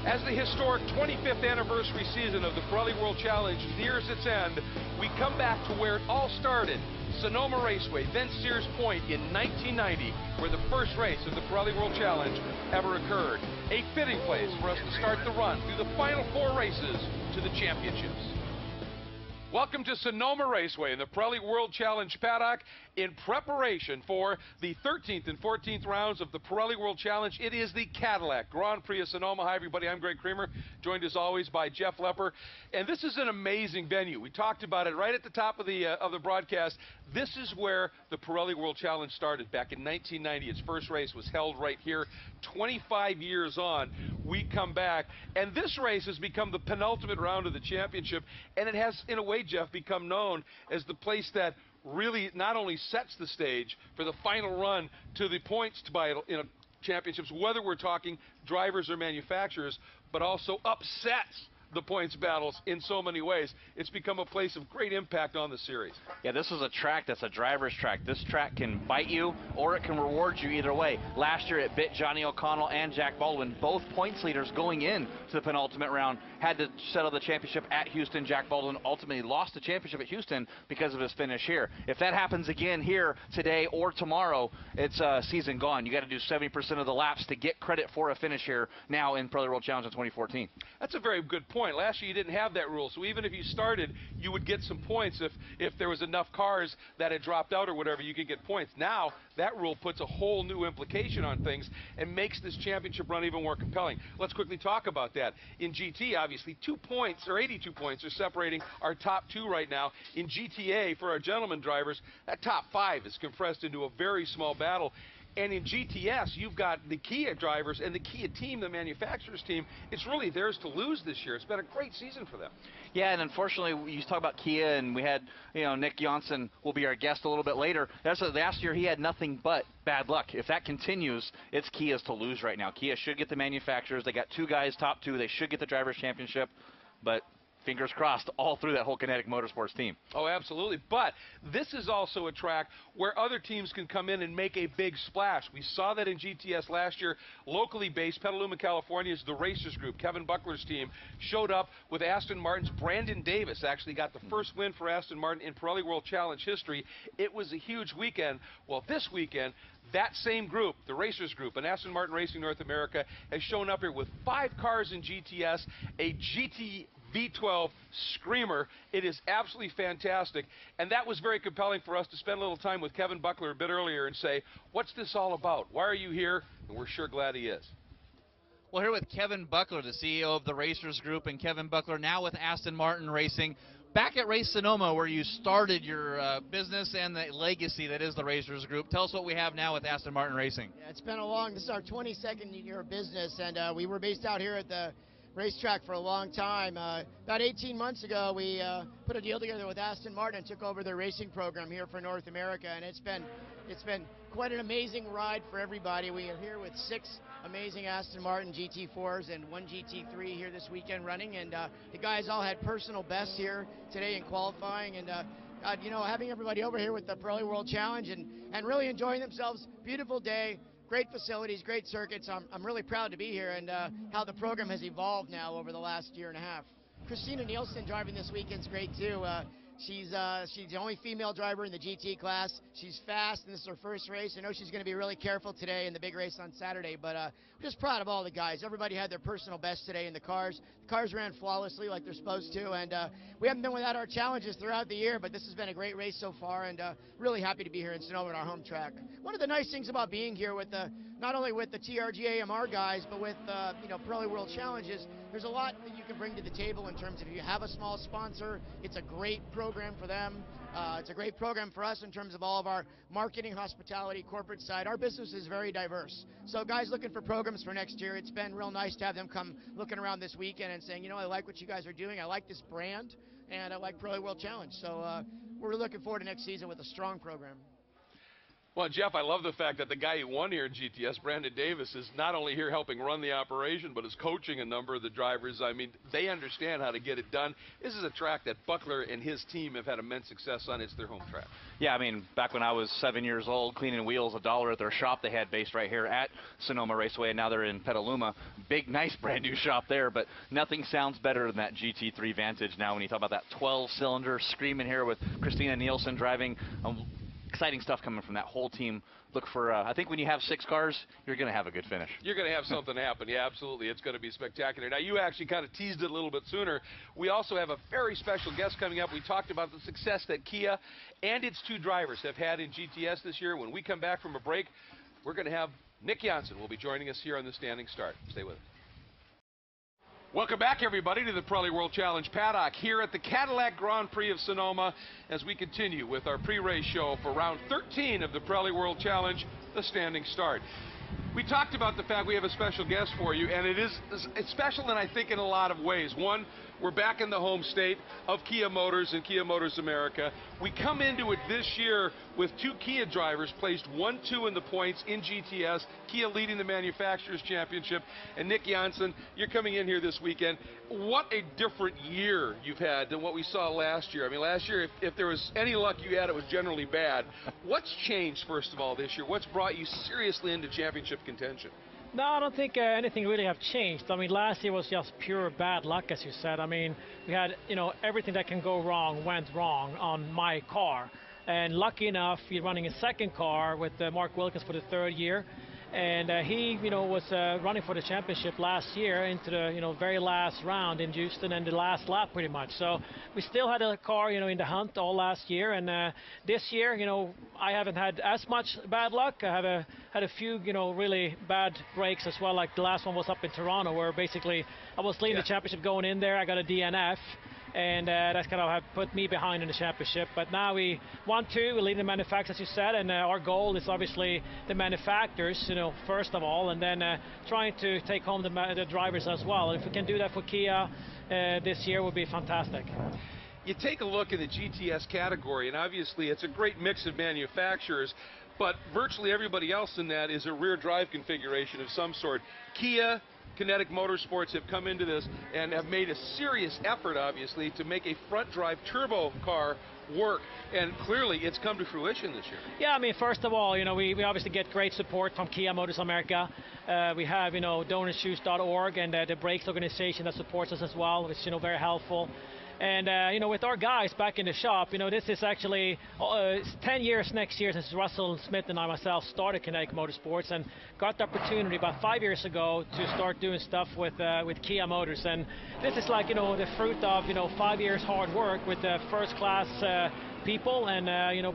As the historic 25th anniversary season of the Pirelli World Challenge nears its end, we come back to where it all started, Sonoma Raceway, then Sears Point in 1990, where the first race of the Pirelli World Challenge ever occurred. A fitting place for us to start the run through the final 4 races to the championships. Welcome to Sonoma Raceway in the Pirelli World Challenge paddock in preparation for the 13th and 14th rounds of the Pirelli World Challenge. It is the Cadillac Grand Prix of Sonoma. Hi, everybody. I'm Greg Creamer, joined as always by Jeff Lepper. And this is an amazing venue. We talked about it right at the top of the broadcast. This is where the Pirelli World Challenge started back in 1990. Its first race was held right here. 25 years on, we come back. And this race has become the penultimate round of the championship. And it has, in a way, Jeff, become known as the place that really not only sets the stage for the final run to the points championships, whether we're talking drivers or manufacturers, but also upsets the points battles in so many ways. It's become a place of great impact on the series. Yeah, this is a track that's a driver's track. This track can bite you or it can reward you either way. Last year it bit Johnny O'Connell and Jack Baldwin, both points leaders going in to the penultimate round, had to settle the championship at Houston. Jack Baldwin ultimately lost the championship at Houston because of his finish here. If that happens again here today or tomorrow, it's season gone. You got to do 70% of the laps to get credit for a finish here now in Pirelli World Challenge in 2014. That's a very good point. Last year you didn't have that rule, so even if you started, you would get some points. If there was enough cars that had dropped out or whatever, you could get points. Now that rule puts a whole new implication on things and makes this championship run even more compelling. Let's quickly talk about that. In GT, obviously, 2 points or 82 points are separating our top 2 right now. In GTA, for our gentleman drivers, that top 5 is compressed into a very small battle. And in GTS, you've got the Kia drivers and the Kia team, the manufacturer's team. It's really theirs to lose this year. It's been a great season for them. Yeah, and unfortunately, you talk about Kia, and we had, Nick Johnson will be our guest a little bit later. Last year, he had nothing but bad luck. If that continues, it's Kia's to lose right now. Kia should get the manufacturers. They got 2 guys, top 2. They should get the drivers' championship, but fingers crossed all through that whole Kinetic Motorsports team. Oh, absolutely. But this is also a track where other teams can come in and make a big splash. We saw that in GTS last year. Locally based, Petaluma, California, is the Racers Group. Kevin Buckler's team showed up with Aston Martin's Brandon Davis. Actually got the first win for Aston Martin in Pirelli World Challenge history. It was a huge weekend. Well, this weekend, that same group, the Racers Group, and Aston Martin Racing North America, has shown up here with 5 cars in GTS, a GT V12 screamer. It is absolutely fantastic, and that was very compelling for us to spend a little time with Kevin Buckler a bit earlier and say, what's this all about? Why are you here? And we're sure glad he is. Well, here with Kevin Buckler, the CEO of the Racers Group, and Kevin Buckler now with Aston Martin Racing. Back at Race Sonoma, where you started your business and the legacy that is the Racers Group. Tell us what we have now with Aston Martin Racing. Yeah, it's been this is our 22nd year of business, and we were based out here at the racetrack for a long time. About 18 months ago, we put a deal together with Aston Martin and took over their racing program here for North America, and it's been quite an amazing ride for everybody. We are here with 6 amazing Aston Martin GT4s and 1 GT3 here this weekend running, and the guys all had personal bests here today in qualifying, and having everybody over here with the Pirelli World Challenge and really enjoying themselves. Beautiful day. Great facilities, great circuits. I'm really proud to be here, and how the program has evolved now over the last year and a half. Christina Nielsen driving this weekend's great too. She's the only female driver in the GT class. She's fast, and this is her first race. I know she's going to be really careful today in the big race on Saturday, but I'm just proud of all the guys. Everybody had their personal best today in the cars. The cars ran flawlessly like they're supposed to, and we haven't been without our challenges throughout the year, but this has been a great race so far, and really happy to be here in Sonoma at our home track. One of the nice things about being here with not only with the TRG AMR guys, but with Pirelli World Challenges, there's a lot that you can bring to the table in terms of if you have a small sponsor, it's a great program for them. It's a great program for us in terms of all of our marketing, hospitality, corporate side. Our business is very diverse. So guys looking for programs for next year, it's been real nice to have them come looking around this weekend and saying, I like what you guys are doing. I like this brand, and I like Pirelli World Challenge. So we're looking forward to next season with a strong program. Well, Jeff, I love the fact that the guy who won here in GTS, Brandon Davis, is not only here helping run the operation, but is coaching a number of the drivers. I mean, they understand how to get it done. This is a track that Buckler and his team have had immense success on. It's their home track. Yeah, I mean, back when I was 7 years old, cleaning wheels, $1 at their shop they had based right here at Sonoma Raceway, and now they're in Petaluma. Big, nice, brand new shop there, but nothing sounds better than that GT3 Vantage now when you talk about that 12-cylinder screaming here with Christina Nielsen driving. Exciting stuff coming from that whole team. Look for, I think when you have 6 cars, you're going to have a good finish. You're going to have something happen. Yeah, absolutely. It's going to be spectacular. Now, you actually kind of teased it a little bit sooner. We also have a very special guest coming up. We talked about the success that Kia and its 2 drivers have had in GTS this year. When we come back from a break, we're going to have Nick Janssen will be joining us here on the Standing Start. Stay with us. Welcome back, everybody, to the Pirelli World Challenge paddock here at the Cadillac Grand Prix of Sonoma as we continue with our pre-race show for round 13 of the Pirelli World Challenge, the Standing Start. We talked about the fact we have a special guest for you, and it's special, and I think in a lot of ways. One, we're back in the home state of Kia Motors and Kia Motors America. We come into it this year with 2 Kia drivers placed 1-2 in the points in GTS, Kia leading the Manufacturers Championship. And Nick Janssen, you're coming in here this weekend. What a different year you've had than what we saw last year. I mean, last year, if there was any luck you had, it was generally bad. What's changed, first of all, this year? What's brought you seriously into championship contention? No, I don't think anything really have changed. I mean, last year was just pure bad luck, as you said. I mean, we had, everything that can go wrong went wrong on my car. And lucky enough, you're running a second car with Mark Wilkins for the 3rd year. And he, was running for the championship last year into the, very last round in Houston and the last lap pretty much. So we still had a car, in the hunt all last year. And this year, I haven't had as much bad luck. I have had a few, really bad breaks as well. Like the last one was up in Toronto where basically I was leading the championship going in there. I got a DNF. And that's kind of have put me behind in the championship. But now we want to, we're leading the manufacturers, as you said, and our goal is obviously the manufacturers, first of all, and then trying to take home the drivers as well. If we can do that for Kia this year, would be fantastic. You take a look in the GTS category, and obviously it's a great mix of manufacturers, but virtually everybody else in that is a rear drive configuration of some sort. Kia, Kinetic Motorsports have come into this and have made a serious effort, obviously, to make a front drive turbo car work, and clearly it's come to fruition this year. Yeah, I mean, first of all, we obviously get great support from Kia Motors America. We have, DonorsShoes.org and the brakes organization that supports us as well, which is, very helpful. And, with our guys back in the shop, this is actually 10 years next year since Russell Smith and I myself started Kinetic Motorsports and got the opportunity about 5 years ago to start doing stuff with Kia Motors. And this is like, the fruit of, 5 years hard work with first-class people and,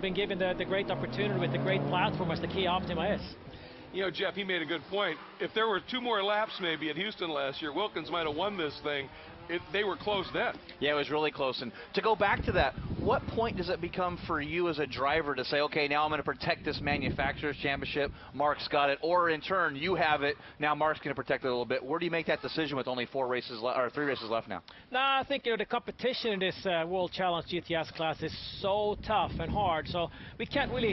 been given the great opportunity with the great platform as the Kia Optima is. Jeff, he made a good point. If there were 2 more laps maybe at Houston last year, Wilkins might have won this thing. They were close then. Yeah, it was really close. And to go back to that, what point does it become for you as a driver to say, okay, now I'm going to protect this manufacturer's championship, Mark's got it, or in turn, you have it, now Mark's going to protect it a little bit. Where do you make that decision with only 4 races or 3 races left now? No, I think the competition in this World Challenge GTS class is so tough and hard, so we can't really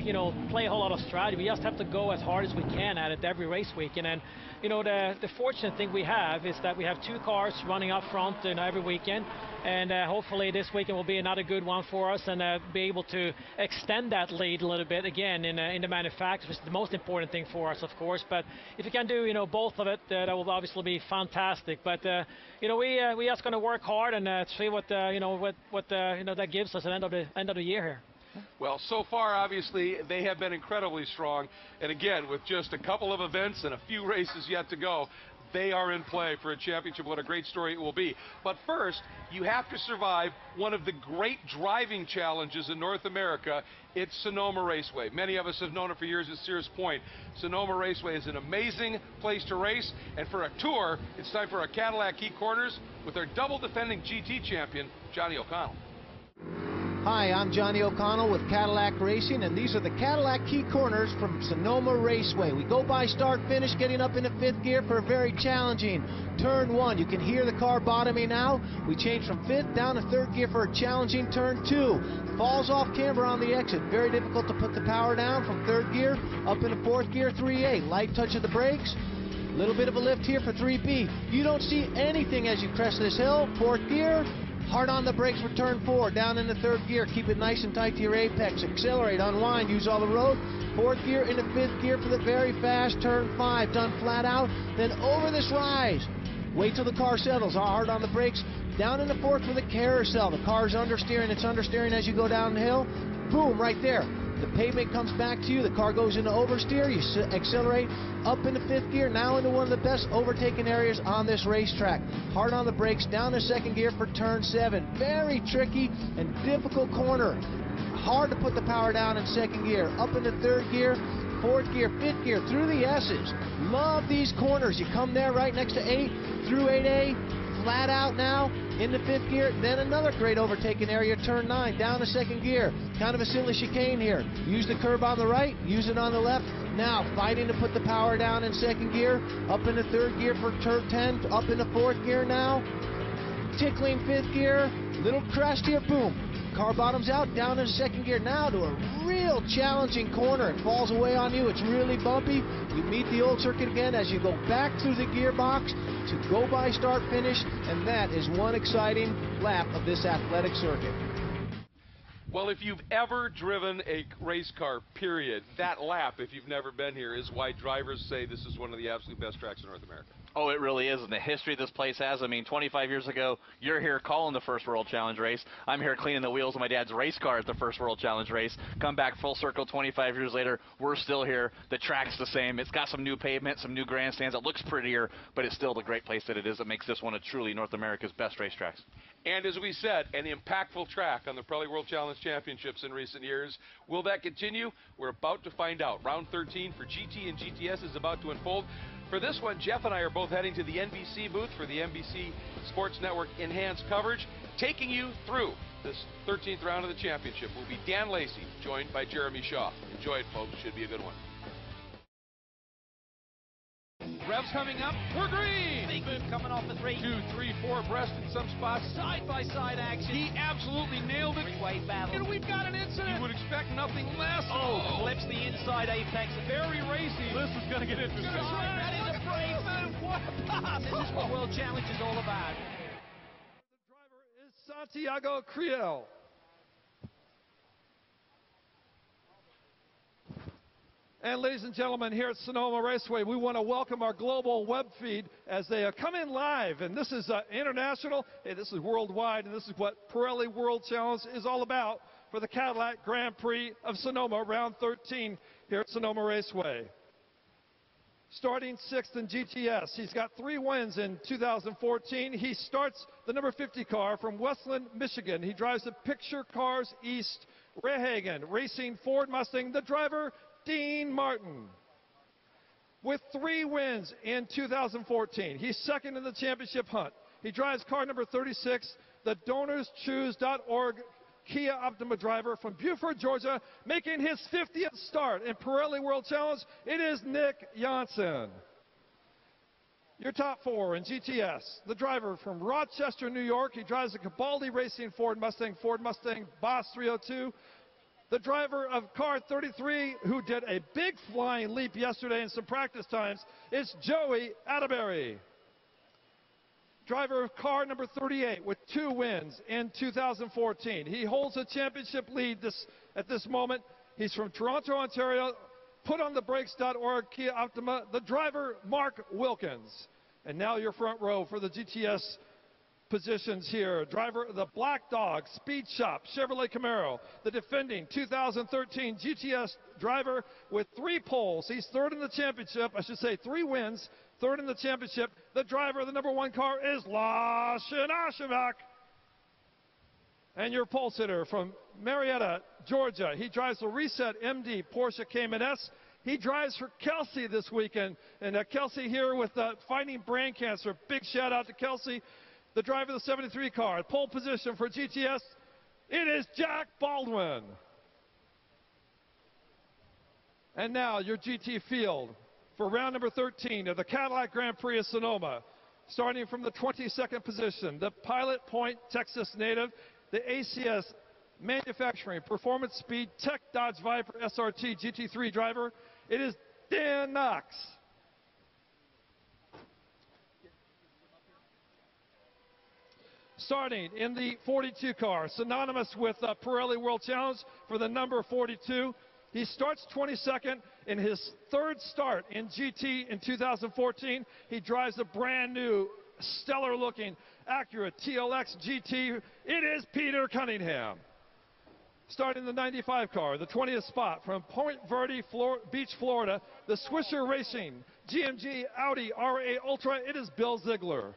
play a whole lot of strategy. We just have to go as hard as we can at it every race weekend. And the fortunate thing we have is that we have 2 cars running up front every weekend, and hopefully this weekend will be another good one for us and be able to extend that lead a little bit again in the manufacturers, which is the most important thing for us, of course. But if you can do both of it, that will obviously be fantastic. But we just going to work hard and see what that gives us at the end of the year here. Well, so far, obviously, they have been incredibly strong. And again, with just a couple of events and a few races yet to go, they are in play for a championship. What a great story it will be. But first, you have to survive one of the great driving challenges in North America. It's Sonoma Raceway. Many of us have known it for years at Sears Point. Sonoma Raceway is an amazing place to race. And for a tour, it's time for our Cadillac Key Corners with our double defending GT champion, Johnny O'Connell. Hi, I'm Johnny O'Connell with Cadillac Racing, and these are the Cadillac key corners from Sonoma Raceway. We go by start-finish, getting up into 5th gear for a very challenging turn 1. You can hear the car bottoming now. We change from 5th down to 3rd gear for a challenging turn 2. Falls off camber on the exit. Very difficult to put the power down from 3rd gear up into 4th gear, 3A. Light touch of the brakes. Little bit of a lift here for 3B. You don't see anything as you crest this hill. 4th gear. Hard on the brakes for turn 4, down into 3rd gear. Keep it nice and tight to your apex. Accelerate, unwind, use all the road. 4th gear into 5th gear for the very fast turn 5. Done flat out, then over this rise. Wait till the car settles. Hard on the brakes. Down into 4th for the carousel. The car's understeering. It's understeering as you go downhill. Boom, right there. The pavement comes back to you. The car goes into oversteer. You accelerate up into 5th gear, now into one of the best overtaking areas on this racetrack. Hard on the brakes, down to 2nd gear for turn 7. Very tricky and difficult corner. Hard to put the power down in 2nd gear. Up into 3rd gear, 4th gear, 5th gear, through the S's. Love these corners. You come there right next to 8, through 8A, flat out now, into 5th gear, then another great overtaking area, turn 9, down to 2nd gear. Kind of a silly chicane here. Use the curb on the right, use it on the left. Now fighting to put the power down in 2nd gear, up into 3rd gear for turn 10, up into 4th gear now. Tickling 5th gear, little crest here, boom. Car bottoms out, down into 2nd gear now to a real challenging corner. It falls away on you, it's really bumpy. You meet the old circuit again as you go back through the gearbox to go by start finish, and that is one exciting lap of this athletic circuit. Well, if you've ever driven a race car, period, that lap, if you've never been here, is why drivers say this is one of the absolute best tracks in North America. Oh, it really is, and the history this place has. I mean, 25 years ago, you're here calling the first World Challenge race. I'm here cleaning the wheels of my dad's race car at the first World Challenge race. Come back full circle 25 years later, we're still here. The track's the same. It's got some new pavement, some new grandstands. It looks prettier, but it's still the great place that it is that makes this one of truly North America's best racetracks. And as we said, an impactful track on the Pirelli World Challenge Championships in recent years. Will that continue? We're about to find out. Round 13 for GT and GTS is about to unfold. For this one, Jeff and I are both heading to the NBC booth for the NBC Sports Network Enhanced coverage. Taking you through this 13th round of the championship will be Dan Lacey, joined by Jeremy Shaw. Enjoy it, folks. Should be a good one. Revs coming up. We're green. Big move coming off the 3. 2, 3, 4 abreast in some spots. Side-by-side action. He absolutely nailed it. Three-way battle. And we've got an incident. You would expect nothing less. Clips the inside apex. Very racy. This is going to get interesting. That is a brave move. What a pass. This is what World Challenge is all about. The driver is Santiago Creel. And ladies and gentlemen, here at Sonoma Raceway, we want to welcome our global web feed as they come in live. And this is international, and this is worldwide, and this is what Pirelli World Challenge is all about for the Cadillac Grand Prix of Sonoma, round 13 here at Sonoma Raceway. Starting 6th in GTS, he's got 3 wins in 2014. He starts the number 50 car from Westland, Michigan. He drives the Picture Cars East Rehagen Racing Ford Mustang. The driver, Dean Martin, with 3 wins in 2014. He's 2nd in the championship hunt. He drives car number 36, the DonorsChoose.org Kia Optima driver from Buford, Georgia, making his 50th start in Pirelli World Challenge. It is Nick Janssen. Your top 4 in GTS. The driver from Rochester, New York. He drives a Cabaldi Racing Ford Mustang Boss 302. The driver of car 33, who did a big flying leap yesterday in some practice times, is Joey Atterbury. Driver of car number 38 with 2 wins in 2014. He holds a championship lead at this moment. He's from Toronto, Ontario. PutOnTheBrakes.org Kia Optima. The driver, Mark Wilkins. And now your front row for the GTS positions here. Driver of the Black Dog Speed Shop Chevrolet Camaro, the defending 2013 GTS driver with 3 poles. He's 3rd in the championship. I should say 3 wins, 3rd in the championship. The driver of the number 1 car is Lawson Aschenbach. And your pole sitter from Marietta, Georgia. He drives the Reset MD Porsche Cayman S. He drives for Kelsey this weekend. And Kelsey here with fighting brain cancer. Big shout out to Kelsey. The driver of the 73 car, pole position for GTS, It is Jack Baldwin. And now your GT field for round number 13 of the Cadillac Grand Prix of Sonoma. Starting from the 22nd position, the Pilot Point, Texas native, the ACS Manufacturing Performance Speed Tech Dodge Viper SRT GT3 driver. It is Dan Knox. Starting in the 42 car, synonymous with Pirelli World Challenge for the number 42. He starts 22nd in his third start in GT in 2014. He drives a brand new, stellar-looking Acura TLX GT. It is Peter Cunningham. Starting the 95 car, the 20th spot from Point Verde Beach, Florida, the Swisher Racing GMG Audi R8 Ultra. It is Bill Ziegler.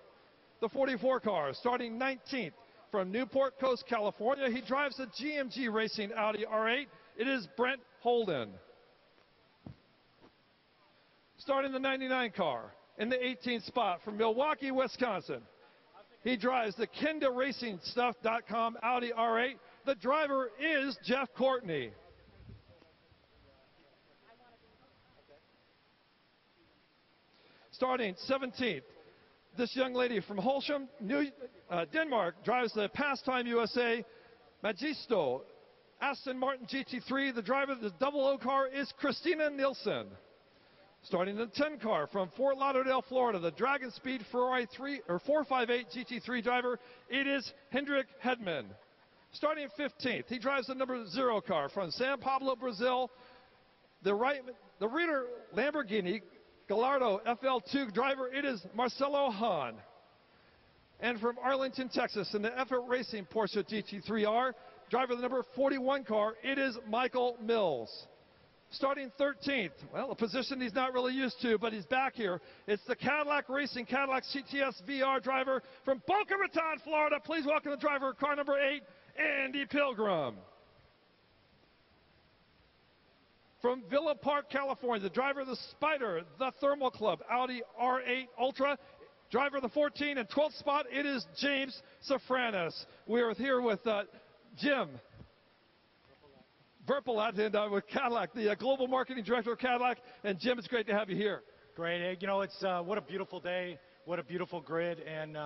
The 44 car, starting 19th from Newport Coast, California. He drives the GMG Racing Audi R8. It is Brent Holden. Starting the 99 car in the 18th spot from Milwaukee, Wisconsin. He drives the KendaRacingStuff.com Audi R8. The driver is Jeff Courtney. Starting 17th, this young lady from Holsham, Denmark, drives the Pastime USA Magisto Aston Martin GT3. The driver of the 00 car is Christina Nielsen. Starting the 10 car from Fort Lauderdale, Florida, the Dragon Speed Ferrari 458 GT3 driver. It is Hendrik Hedman. Starting 15th, he drives the number 0 car from São Paulo, Brazil. The Reader Lamborghini Gallardo FL2 driver, it is Marcelo Hahn. And from Arlington, Texas, in the Effort Racing Porsche GT3R, driver of the number 41 car, it is Michael Mills. Starting 13th, well, a position he's not really used to, but he's back here. It's the Cadillac Racing Cadillac CTS VR driver from Boca Raton, Florida. Please welcome the driver of car number 8, Andy Pilgrim. From Villa Park, California, the driver of the Spider, the Thermal Club Audi R8 Ultra. Driver of the 14 and 12th spot, it is James Safranis. We are here with Jim Verpelat and with Cadillac, the Global Marketing Director of Cadillac. And Jim, it's great to have you here. Great. You know, it's what a beautiful day, what a beautiful grid, and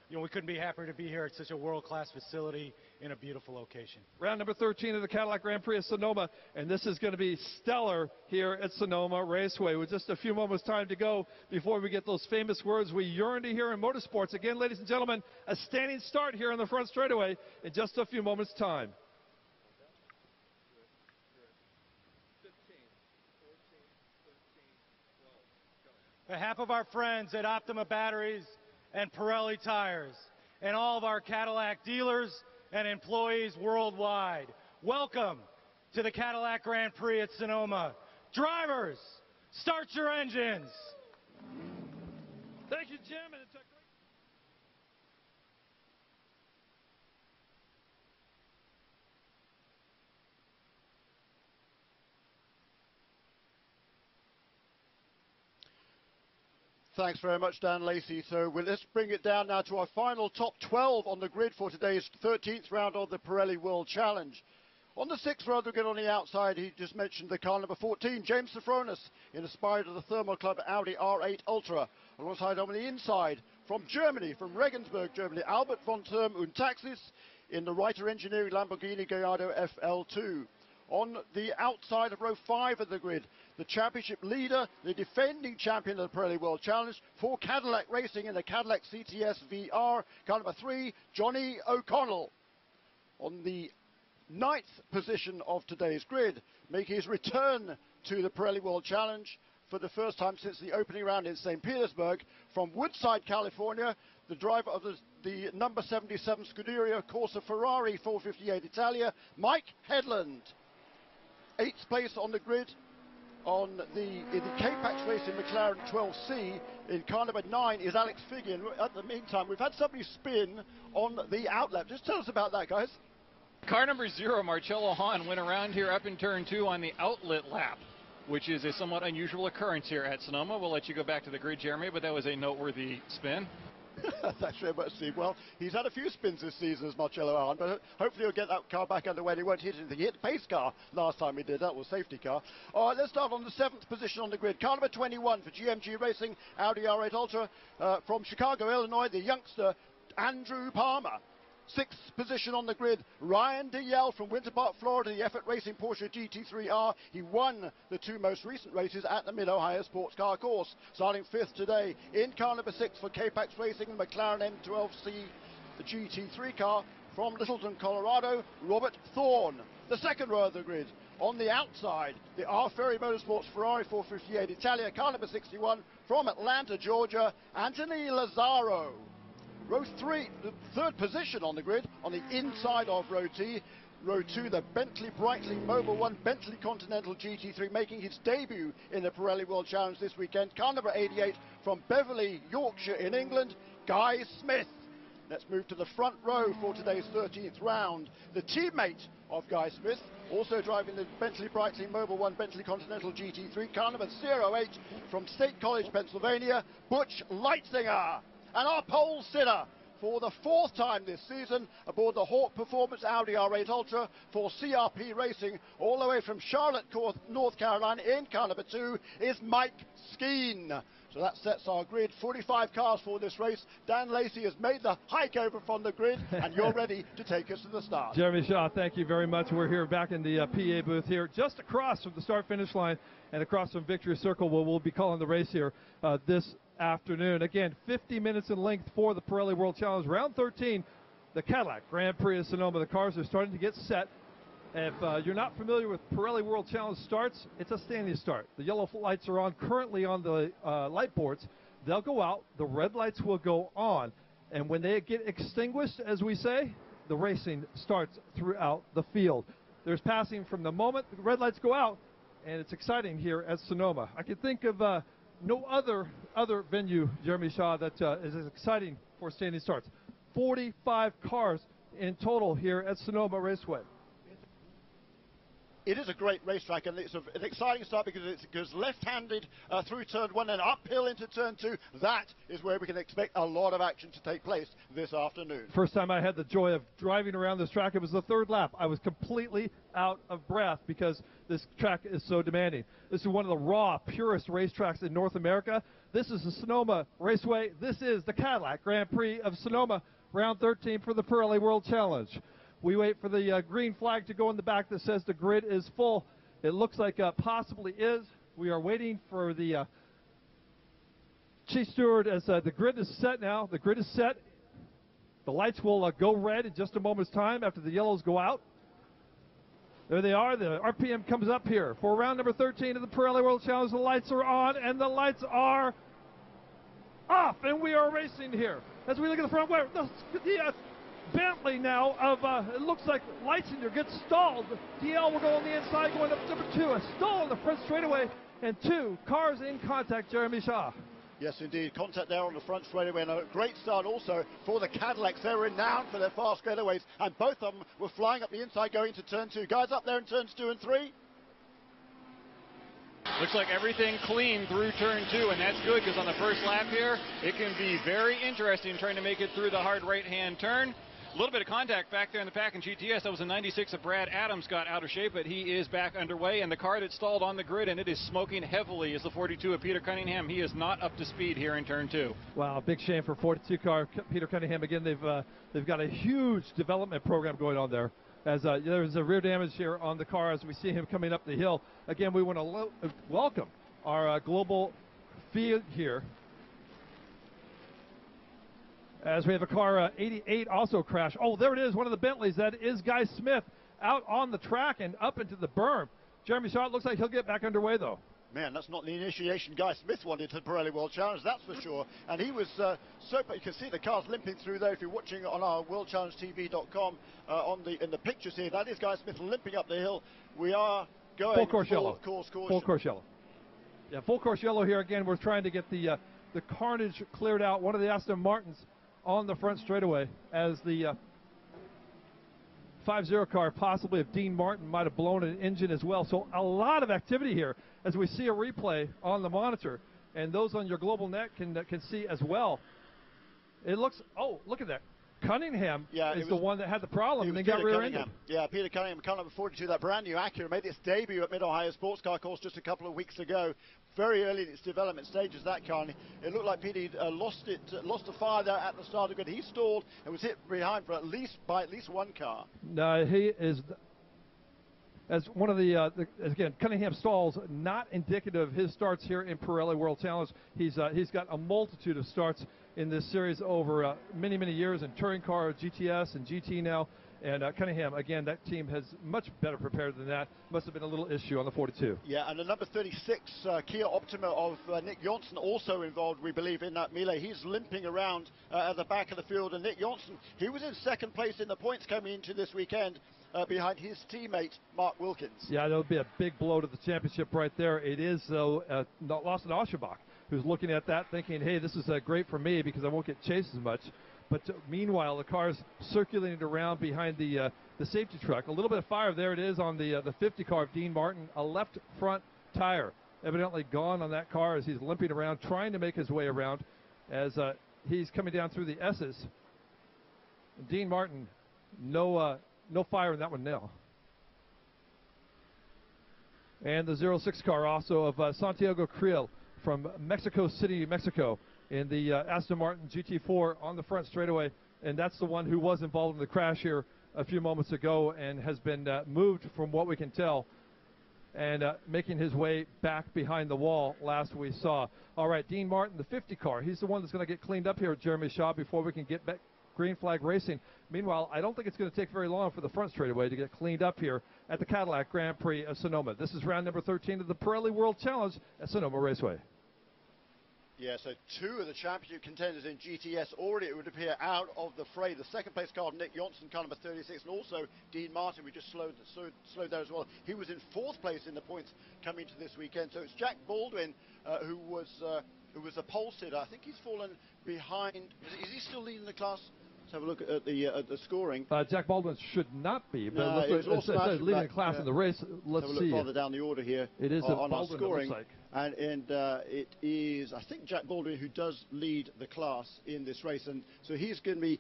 you know, we couldn't be happier to be here at such a world-class facility in a beautiful location. Round number 13 of the Cadillac Grand Prix of Sonoma, and this is going to be stellar here at Sonoma Raceway with just a few moments time to go before we get those famous words we yearn to hear in motorsports. Again, ladies and gentlemen, a standing start here on the front straightaway in just a few moments time. 15, 14, 13, 12, go. On behalf of our friends at Optima Batteries and Pirelli Tires, and all of our Cadillac dealers and employees worldwide, welcome to the Cadillac Grand Prix at Sonoma. Drivers, start your engines. Thank you, Jim. And it's a great... Thanks very much, Dan Lacey. So let's bring it down now to our final top 12 on the grid for today's 13th round of the Pirelli World Challenge. On the 6th round, we'll get on the outside. He just mentioned the car number 14, James Safronis, inspired of the Thermal Club Audi R8 Ultra. Alongside on the inside, from Germany, from Regensburg, Germany, Albert von Thurm und Taxis in the Reiter Engineering Lamborghini Gallardo FL2. On the outside of row 5 of the grid, the championship leader, the defending champion of the Pirelli World Challenge for Cadillac Racing in the Cadillac CTS VR, car number 3, Johnny O'Connell. On the 9th position of today's grid, making his return to the Pirelli World Challenge for the first time since the opening round in St. Petersburg, from Woodside, California, the driver of the number 77 Scuderia Corsa Ferrari 458 Italia, Mike Headland. 8th place on the grid in the K-Pax Racing McLaren 12C in car number 9 is Alex Figgin. At the meantime, we've had somebody spin on the outlap. Just tell us about that, guys. Car number 0, Marcello Hahn, went around here up in turn 2 on the outlet lap, which is a somewhat unusual occurrence here at Sonoma. We'll let you go back to the grid, Jeremy, but that was a noteworthy spin. Thanks very much, Steve. Well, he's had a few spins this season as Marcello Hahn, but hopefully he'll get that car back underway and he won't hit anything. He hit the pace car last time he did. That was safety car. All right, let's start on the 7th position on the grid. Car number 21 for GMG Racing, Audi R8 Ultra. From Chicago, Illinois, the youngster Andrew Palmer. 6th position on the grid, Ryan DeYell from Winter Park, Florida, the Effort Racing Porsche GT3R. He won the 2 most recent races at the Mid-Ohio Sports Car Course. Starting 5th today in car number 6 for K-Pax Racing, the McLaren M12C, the GT3 car from Littleton, Colorado, Robert Thorne. The 2nd row of the grid, on the outside, the R Ferry Motorsports Ferrari 458 Italia, car number 61 from Atlanta, Georgia, Anthony Lazzaro. Row 3, the 3rd position on the grid, on the inside of row T. Row 2, the Bentley Breitling Mobile 1 Bentley Continental GT3 making his debut in the Pirelli World Challenge this weekend. Car number 88 from Beverley, Yorkshire in England, Guy Smith. Let's move to the front row for today's 13th round. The teammate of Guy Smith, also driving the Bentley Breitling Mobile 1 Bentley Continental GT3, car number 08 from State College, Pennsylvania, Butch Leitzinger. And our pole sitter for the 4th time this season aboard the Hawk Performance Audi R8 Ultra for CRP Racing all the way from Charlotte, North Carolina in car number 2 is Mike Skeen. So that sets our grid, 45 cars for this race. Dan Lacey has made the hike over from the grid and you're ready to take us to the start. Jeremy Shaw, thank you very much. We're here back in the PA booth here, just across from the start-finish line and across from Victory Circle where we'll be calling the race here this afternoon. Again, 50 minutes in length for the Pirelli World Challenge. Round 13, the Cadillac Grand Prix of Sonoma. The cars are starting to get set. If you're not familiar with Pirelli World Challenge starts, it's a standing start. The yellow lights are on currently on the light boards. They'll go out. The red lights will go on. And when they get extinguished, as we say, the racing starts throughout the field. There's passing from the moment the red lights go out, and it's exciting here at Sonoma. I can think of no other venue, Jeremy Shaw, that is as exciting for standing starts. 45 cars in total here at Sonoma Raceway. It is a great racetrack, and it's an exciting start because it goes left-handed through turn 1 and uphill into turn 2. That is where we can expect a lot of action to take place this afternoon. First time I had the joy of driving around this track, it was the 3rd lap. I was completely out of breath because this track is so demanding. This is one of the raw, purest racetracks in North America. This is the Sonoma Raceway. This is the Cadillac Grand Prix of Sonoma, round 13 for the Pirelli World Challenge. We wait for the green flag to go in the back that says the grid is full. It looks like possibly is. We are waiting for the chief steward as the grid is set now. The grid is set. The lights will go red in just a moment's time after the yellows go out. There they are. The RPM comes up here for round number 13 of the Pirelli World Challenge. The lights are on and the lights are off, and we are racing here. As we look at the front, the Bentley now of, it looks like Leitzinger gets stalled. DL will go on the inside, going up number 2. A stall on the front straightaway, and 2 cars in contact, Jeremy Shaw. Yes, indeed. Contact there on the front straightaway, and a great start also for the Cadillacs. They're renowned for their fast straightaways, and both of them were flying up the inside going to turn 2. Guys up there in turns 2 and 3. Looks like everything clean through turn 2, and that's good because on the first lap here, it can be very interesting trying to make it through the hard right-hand turn. A little bit of contact back there in the pack in GTS. That was a 96 of Brad Adams, got out of shape, but he is back underway. And the car that stalled on the grid, and it is smoking heavily, is the 42 of Peter Cunningham. He is not up to speed here in turn 2. Wow, big shame for 42 car Peter Cunningham. Again, they've got a huge development program going on there. As there's a rear damage here on the car as we see him coming up the hill. Again, we want to welcome our global field here. As we have a car 88 also crashed. Oh, there it is, one of the Bentleys. That is Guy Smith out on the track and up into the berm. Jeremy Shaw, it looks like he'll get back underway, though. Man, that's not the initiation Guy Smith wanted to the Pirelli World Challenge, that's for sure. And he was so, you can see the cars limping through there if you're watching on our worldchallengetv.com in the pictures here. That is Guy Smith limping up the hill. We are going full course yellow. Full course yellow. Yeah, full course yellow here again. We're trying to get the carnage cleared out. One of the Aston Martins on the front straightaway as the 5-0 car, possibly if Dean Martin might have blown an engine as well. So a lot of activity here as we see a replay on the monitor, and those on your global net can see as well. It looks, oh, look at that. Cunningham is the one that had the problem and then Peter got rear-ended. Yeah, Peter Cunningham, car number 42, that brand new Acura, made its debut at Mid-Ohio Sports Car Course just a couple of weeks ago. Very early in its development stages, that car. And it looked like Peter lost the fire there at the start of it. He stalled and was hit behind by at least one car. No, he is, as one of the again, Cunningham stalls, not indicative of his starts here in Pirelli World Challenge. He's got a multitude of starts in this series over many, many years in touring car, GTS and GT now. And Cunningham, again, that team has much better prepared than that. Must have been a little issue on the 42. Yeah, and the number 36 Kia Optima of Nick Johnson also involved, we believe, in that melee. He's limping around at the back of the field. And Nick Johnson, he was in second place in the points coming into this weekend behind his teammate, Mark Wilkins. Yeah, that'll be a big blow to the championship right there. It is, though, Lawson Aschenbach, who's looking at that thinking, hey, this is great for me because I won't get chased as much. But meanwhile, the car's circulating around behind the safety truck. A little bit of fire. There it is on the 50 car of Dean Martin. A left front tire evidently gone on that car as he's limping around, trying to make his way around as he's coming down through the S's. Dean Martin, no fire in that one now. And the 06 car also of Santiago Creel from Mexico City, Mexico, in the Aston Martin GT4 on the front straightaway, and that's the one who was involved in the crash here a few moments ago and has been moved from what we can tell and making his way back behind the wall last we saw. All right, Dean Martin, the 50 car, he's the one that's going to get cleaned up here at Jeremy Shaw before we can get back green flag racing. Meanwhile, I don't think it's going to take very long for the front straightaway to get cleaned up here at the Cadillac Grand Prix of Sonoma. This is round number 13 of the Pirelli World Challenge at Sonoma Raceway. Yeah, so two of the championship contenders in GTS already, it would appear, out of the fray. The second place car, Nick Johnson, car number 36, and also Dean Martin, we just slowed there as well. He was in fourth place in the points coming to this weekend. So it's Jack Baldwin who was a pole sitter. I think he's fallen behind. Is he still leading the class? Let's have a look at the scoring. Jack Baldwin should not be, but let's leading the class in the race. Let's have a see. look farther down the order here. It is on our Baldwin, scoring. And it is, I think, Jack Baldwin who does lead the class in this race, and so he's going to be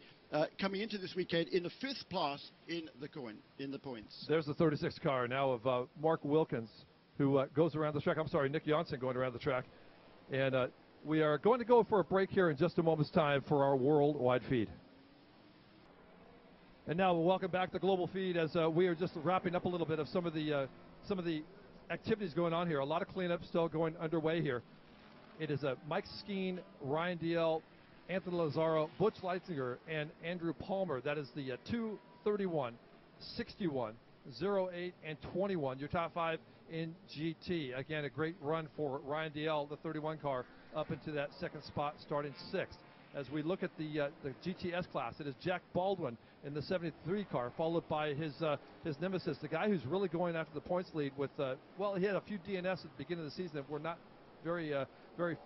coming into this weekend in the fifth place in the points. There's the 36 car now of Mark Wilkins, who goes around the track. I'm sorry, Nick Johnson going around the track, and we are going to go for a break here in just a moment's time for our worldwide feed. And now welcome back to Global Feed as we are just wrapping up a little bit of some of the activities going on here. A lot of cleanup still going underway here. It is Mike Skeen, Ryan Diel, Anthony Lazaro, Butch Leitzinger, and Andrew Palmer. That is the 2, 31, 61, 08, and 21. Your top five in GT. Again, a great run for Ryan Diel, the 31 car, up into that second spot, starting sixth. As we look at the GTS class, it is Jack Baldwin in the 73 car, followed by his nemesis, the guy who's really going after the points lead with, well, he had a few DNS at the beginning of the season that were not very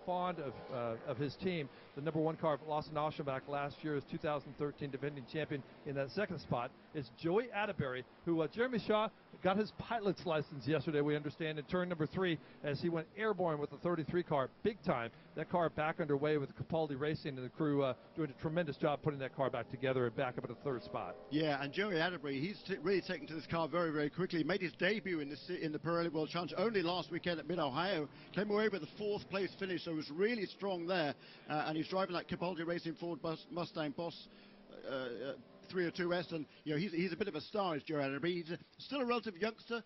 fond of his team. The number one car of Lawson Aschenbach, last year's 2013 defending champion in that second spot, is Joey Atterbury, who Jeremy Shaw got his pilot's license yesterday, we understand, in turn number 3 as he went airborne with the 33 car, big time. That car back underway with Capaldi Racing and the crew doing a tremendous job putting that car back together and back up at the third spot. Yeah, and Joey Atterbury, he's really taken to this car very, very quickly. He made his debut in the Pirelli World Challenge only last weekend at Mid-Ohio. Came away with a fourth place finish, so was really strong there. And he's driving that Capaldi Racing Ford Mustang Boss 302S, and you know he's a bit of a star, is Joe Atterbury. He's still a relative youngster,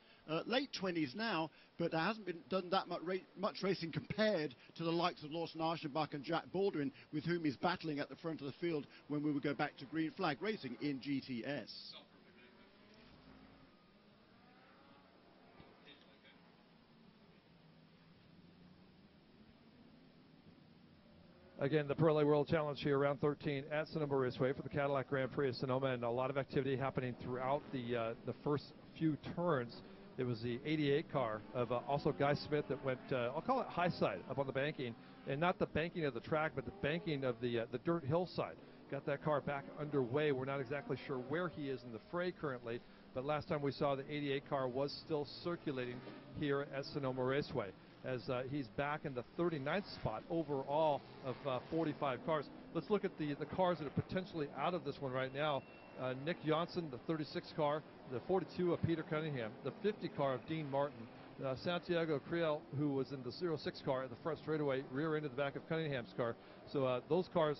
late 20s now, but hasn't done that much racing compared to the likes of Lawson Aschenbach and Jack Baldwin, with whom he's battling at the front of the field when we will go back to green flag racing in GTS. Again, the Pirelli World Challenge here, round 13 at Sonoma Raceway for the Cadillac Grand Prix of Sonoma, and a lot of activity happening throughout the first few turns. It was the 88 car of also Guy Smith that went, I'll call it high side, up on the banking, and not the banking of the track, but the banking of the dirt hillside. Got that car back underway. We're not exactly sure where he is in the fray currently, but last time we saw the 88 car was still circulating here at Sonoma Raceway. as he's back in the 39th spot overall of 45 cars. Let's look at the cars that are potentially out of this one right now. Nick Johnson, the 36 car, the 42 of Peter Cunningham, the 50 car of Dean Martin, Santiago Creel, who was in the 06 car at the front straightaway, rear end of the back of Cunningham's car. So those cars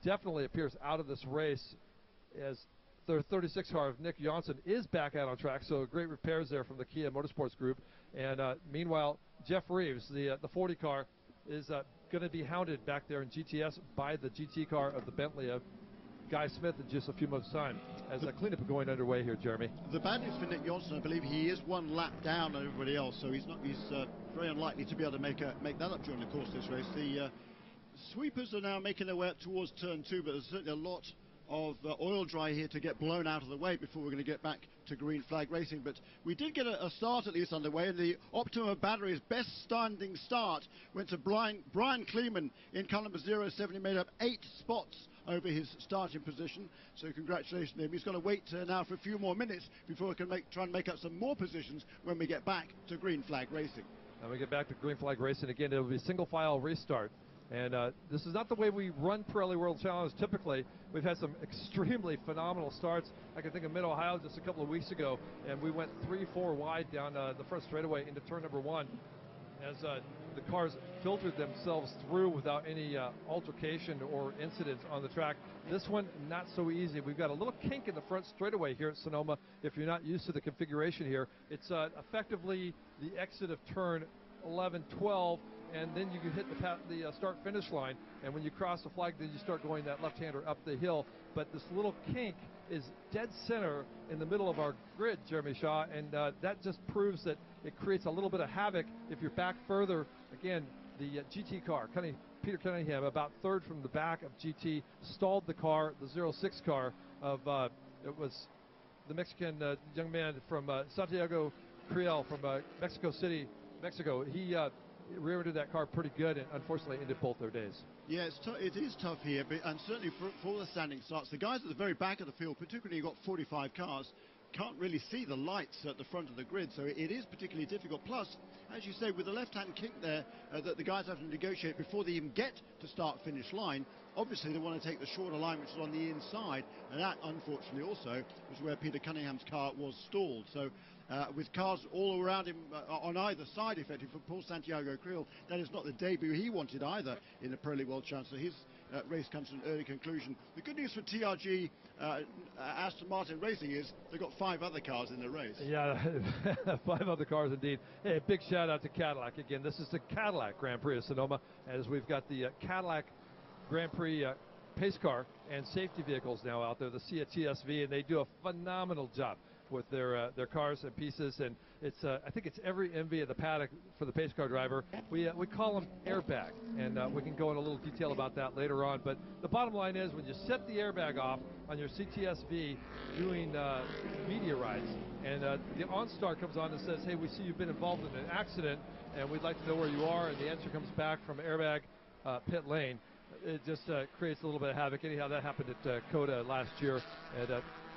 definitely appears out of this race, as the 36 car of Nick Johnson is back out on track. So great repairs there from the Kia Motorsports Group. And meanwhile, Jeff Reeves, the 40 car, is going to be hounded back there in GTS by the GT car of the Bentley of Guy Smith in just a few months' time, as a cleanup is going underway here, Jeremy. The bad news for Nick Johnson, I believe he is one lap down on everybody else, so he's very unlikely to be able to make that up during the course of this race. The sweepers are now making their way up towards turn 2, but there's certainly a lot of oil dry here to get blown out of the way before we're going to get back to green flag racing. But we did get a start at least underway, and the Optima Battery's best standing start went to Brian Kleeman in car number 07. He made up 8 spots over his starting position, so congratulations to him. He's got to wait now for a few more minutes before he can try and make up some more positions when we get back to green flag racing. And we get back to green flag racing again. It will be single file restart. And this is not the way we run Pirelli World Challenge typically. We've had some extremely phenomenal starts. I can think of Mid-Ohio just a couple of weeks ago, and we went 3-4 wide down the front straightaway into turn number 1 as the cars filtered themselves through without any altercation or incidents on the track. This one, not so easy. We've got a little kink in the front straightaway here at Sonoma. If you're not used to the configuration here, it's effectively the exit of turn 11, 12, and then you can hit the start-finish line, and when you cross the flag, then you start going that left-hander up the hill. But this little kink is dead center in the middle of our grid, Jeremy Shaw, and that just proves that it creates a little bit of havoc if you're back further. Again, the GT car, Peter Cunningham, about third from the back of GT, stalled the car, the 06 car of, it was the Mexican young man from Santiago Creel from Mexico City, Mexico. He rear-ended that car pretty good, and unfortunately ended both their days. Yeah, it is tough here, and certainly for the standing starts, the guys at the very back of the field, particularly you've got 45 cars, can't really see the lights at the front of the grid, so it is particularly difficult. Plus, as you say, with the left-hand kink there that the guys have to negotiate before they even get to start-finish line, obviously they want to take the shorter line, which is on the inside, and that, unfortunately, also was where Peter Cunningham's car was stalled. So with cars all around him on either side, effectively, for Paul Santiago Creel, that is not the debut he wanted either in the Pirelli World Challenge. So his race comes to an early conclusion. The good news for TRG Aston Martin Racing is they've got 5 other cars in the race. Yeah, 5 other cars indeed. Hey, a big shout out to Cadillac again. This is the Cadillac Grand Prix of Sonoma, as we've got the Cadillac Grand Prix pace car and safety vehicles now out there, the Kia TSV, and they do a phenomenal job with their cars and pieces, and it's I think it's every envy of the paddock for the pace car driver. We call them airbag, and we can go in a little detail about that later on. But the bottom line is, when you set the airbag off on your CTSV doing media rides, and the OnStar comes on and says, hey, we see you've been involved in an accident, and we'd like to know where you are, and the answer comes back from airbag pit lane. It just creates a little bit of havoc. Anyhow, that happened at COTA last year at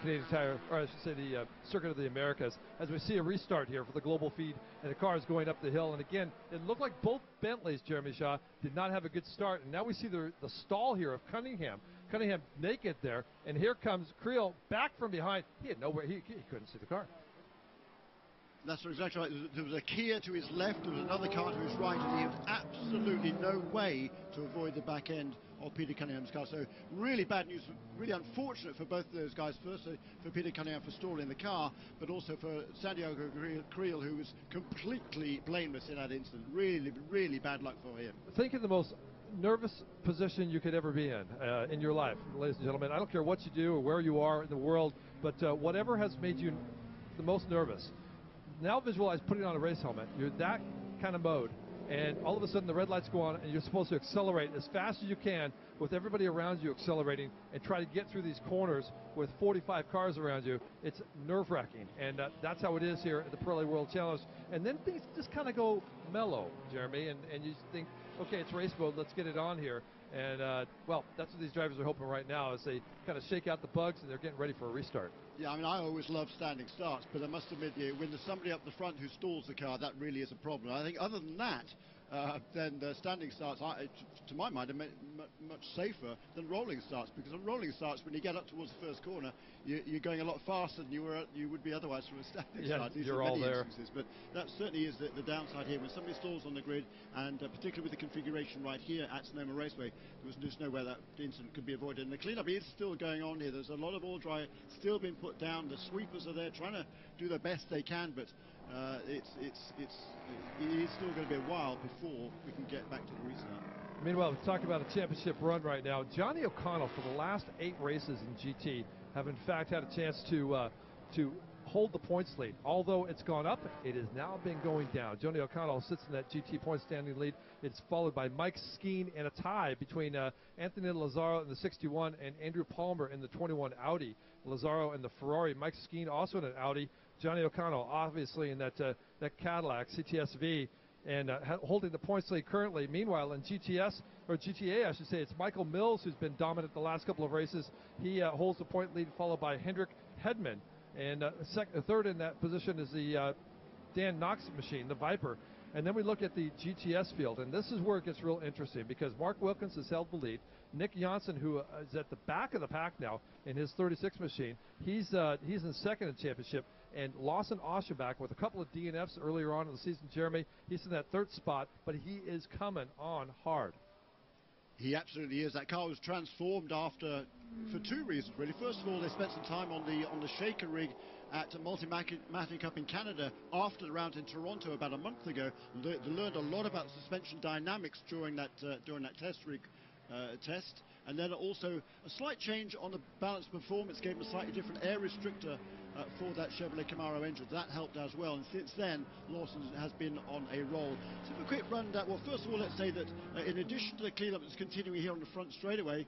Canadian Tire, or I should say the Circuit of the Americas, as we see a restart here for the global feed, and the car is going up the hill. And again, it looked like both Bentleys, Jeremy Shaw, did not have a good start. And now we see the stall here of Cunningham. Cunningham naked there, and here comes Creel back from behind. He had nowhere, he couldn't see the car. That's exactly right. There was a Kia to his left, there was another car to his right, and he had absolutely no way to avoid the back end of Peter Cunningham's car. So really bad news, really unfortunate for both of those guys. First for Peter Cunningham for stalling the car, but also for Santiago Creel, who was completely blameless in that incident. Really, really bad luck for him. Think of the most nervous position you could ever be in your life, ladies and gentlemen. I don't care what you do or where you are in the world, but whatever has made you the most nervous. Now visualize putting on a race helmet. You're that kind of mode, and all of a sudden the red lights go on, and you're supposed to accelerate as fast as you can with everybody around you accelerating, and try to get through these corners with 45 cars around you. It's nerve-wracking, and that's how it is here at the Pirelli World Challenge. And then things just kind of go mellow, Jeremy, and you think, okay, it's race mode, let's get it on here. And, well, that's what these drivers are hoping right now as they kind of shake out the bugs and they're getting ready for a restart. Yeah, I mean, I always love standing starts, but I must admit, when there's somebody up the front who stalls the car, that really is a problem. I think other than that, then the standing starts, to my mind, are much safer than rolling starts, because on rolling starts, when you get up towards the first corner, you're going a lot faster than you would be otherwise from a standing start. These you're are all many there. instances, but that certainly is the downside here. When somebody stalls on the grid, and particularly with the configuration right here at Sonoma Raceway, there's no way that incident could be avoided. And the cleanup is still going on here. There's a lot of oil dry still being put down. The sweepers are there trying to do the best they can, but it is still going to be a while before we can get back to the restart. Meanwhile, we're talking about a championship run right now. Johnny O'Connell, for the last 8 races in GT, have in fact had a chance to hold the points lead. Although it's gone up, it has now been going down. Johnny O'Connell sits in that GT point standing lead. It's followed by Mike Skeen and a tie between Anthony Lazzaro in the 61 and Andrew Palmer in the 21 Audi. Lazzaro in the Ferrari. Mike Skeen also in an Audi. Johnny O'Connell obviously in that Cadillac CTS-V and holding the points lead currently. Meanwhile, in GTS, or GTA I should say, it's Michael Mills who's been dominant the last couple of races. He holds the point lead, followed by Hendrik Hedman. And third in that position is the Dan Knox machine, the Viper. And then we look at the GTS field, and this is where it gets real interesting because Mark Wilkins has held the lead. Nick Janssen, who is at the back of the pack now in his 36 machine, he's in second in championship. And Lawson Oshebach with a couple of DNFs earlier on in the season, Jeremy, he's in that third spot, but he is coming on hard. He absolutely is. That car was transformed for 2 reasons, really. First of all, they spent some time on the shaker rig at Multimatic Cup in Canada after the round in Toronto about a month ago. They learned a lot about suspension dynamics during that test rig test. And then also a slight change on the balance performance gave them a slightly different air restrictor for that Chevrolet Camaro engine. That helped as well, and since then Lawson has been on a roll. So a quick rundown. Well, first of all, let's say that in addition to the cleanup that's continuing here on the front straightaway,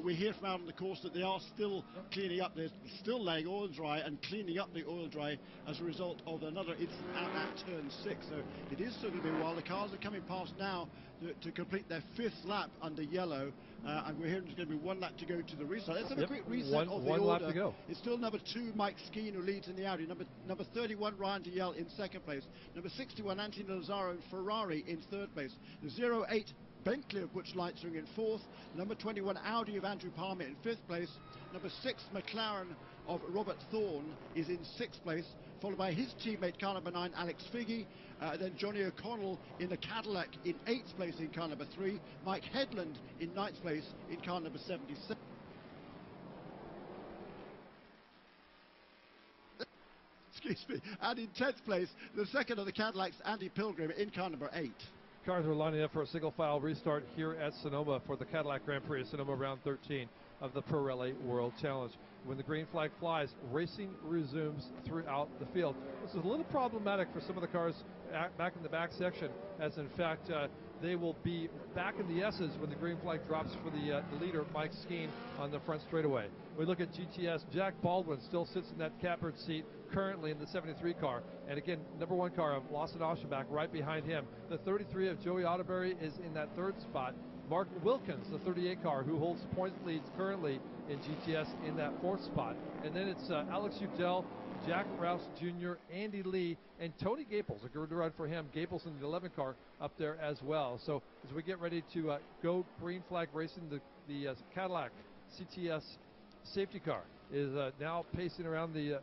we hear from out on the course that they are still cleaning up. They're still laying oil dry and cleaning up the oil dry as a result of another incident at turn 6. So it is still going to be a while. The cars are coming past now to complete their 5th lap under yellow, and we're hearing there's going to be 1 lap to go to the restart. Let's have a quick reset of the order. Lap to go. It's still number 2, Mike Skeen, who leads in the Audi. Number 31, Ryan DeYell in second place. Number 61, Anthony Lazzaro in Ferrari in third place. The 08 Bentley of Butch Lightstring in fourth. Number 21, Audi of Andrew Palmer in fifth place. Number 6, McLaren of Robert Thorne is in sixth place, followed by his teammate, car number 9, Alex Figge. Then Johnny O'Connell in the Cadillac in 8th place in car number 3. Mike Headland in 9th place in car number 77. Excuse me. And in 10th place, the second of the Cadillacs, Andy Pilgrim, in car number 8. Cars are lining up for a single file restart here at Sonoma for the Cadillac Grand Prix of Sonoma round 13 of the Pirelli World Challenge. When the green flag flies, racing resumes throughout the field. This is a little problematic for some of the cars back in the back section, as in fact they will be back in the S's when the green flag drops for the leader, Mike Skeen, on the front straightaway. We look at GTS. Jack Baldwin still sits in that catbird seat currently in the 73 car. And again, number 1 car of Lawson Oshebach right behind him. The 33 of Joey Otterberry is in that 3rd spot. Mark Wilkins, the 38 car, who holds point leads currently in GTS, in that 4th spot. And then it's Alex Udell, Jack Rouse Jr., Andy Lee, and Tony Gaples, a good run for him. Gaples in the 11 car up there as well. So as we get ready to go green flag racing, the Cadillac CTS safety car is now pacing around the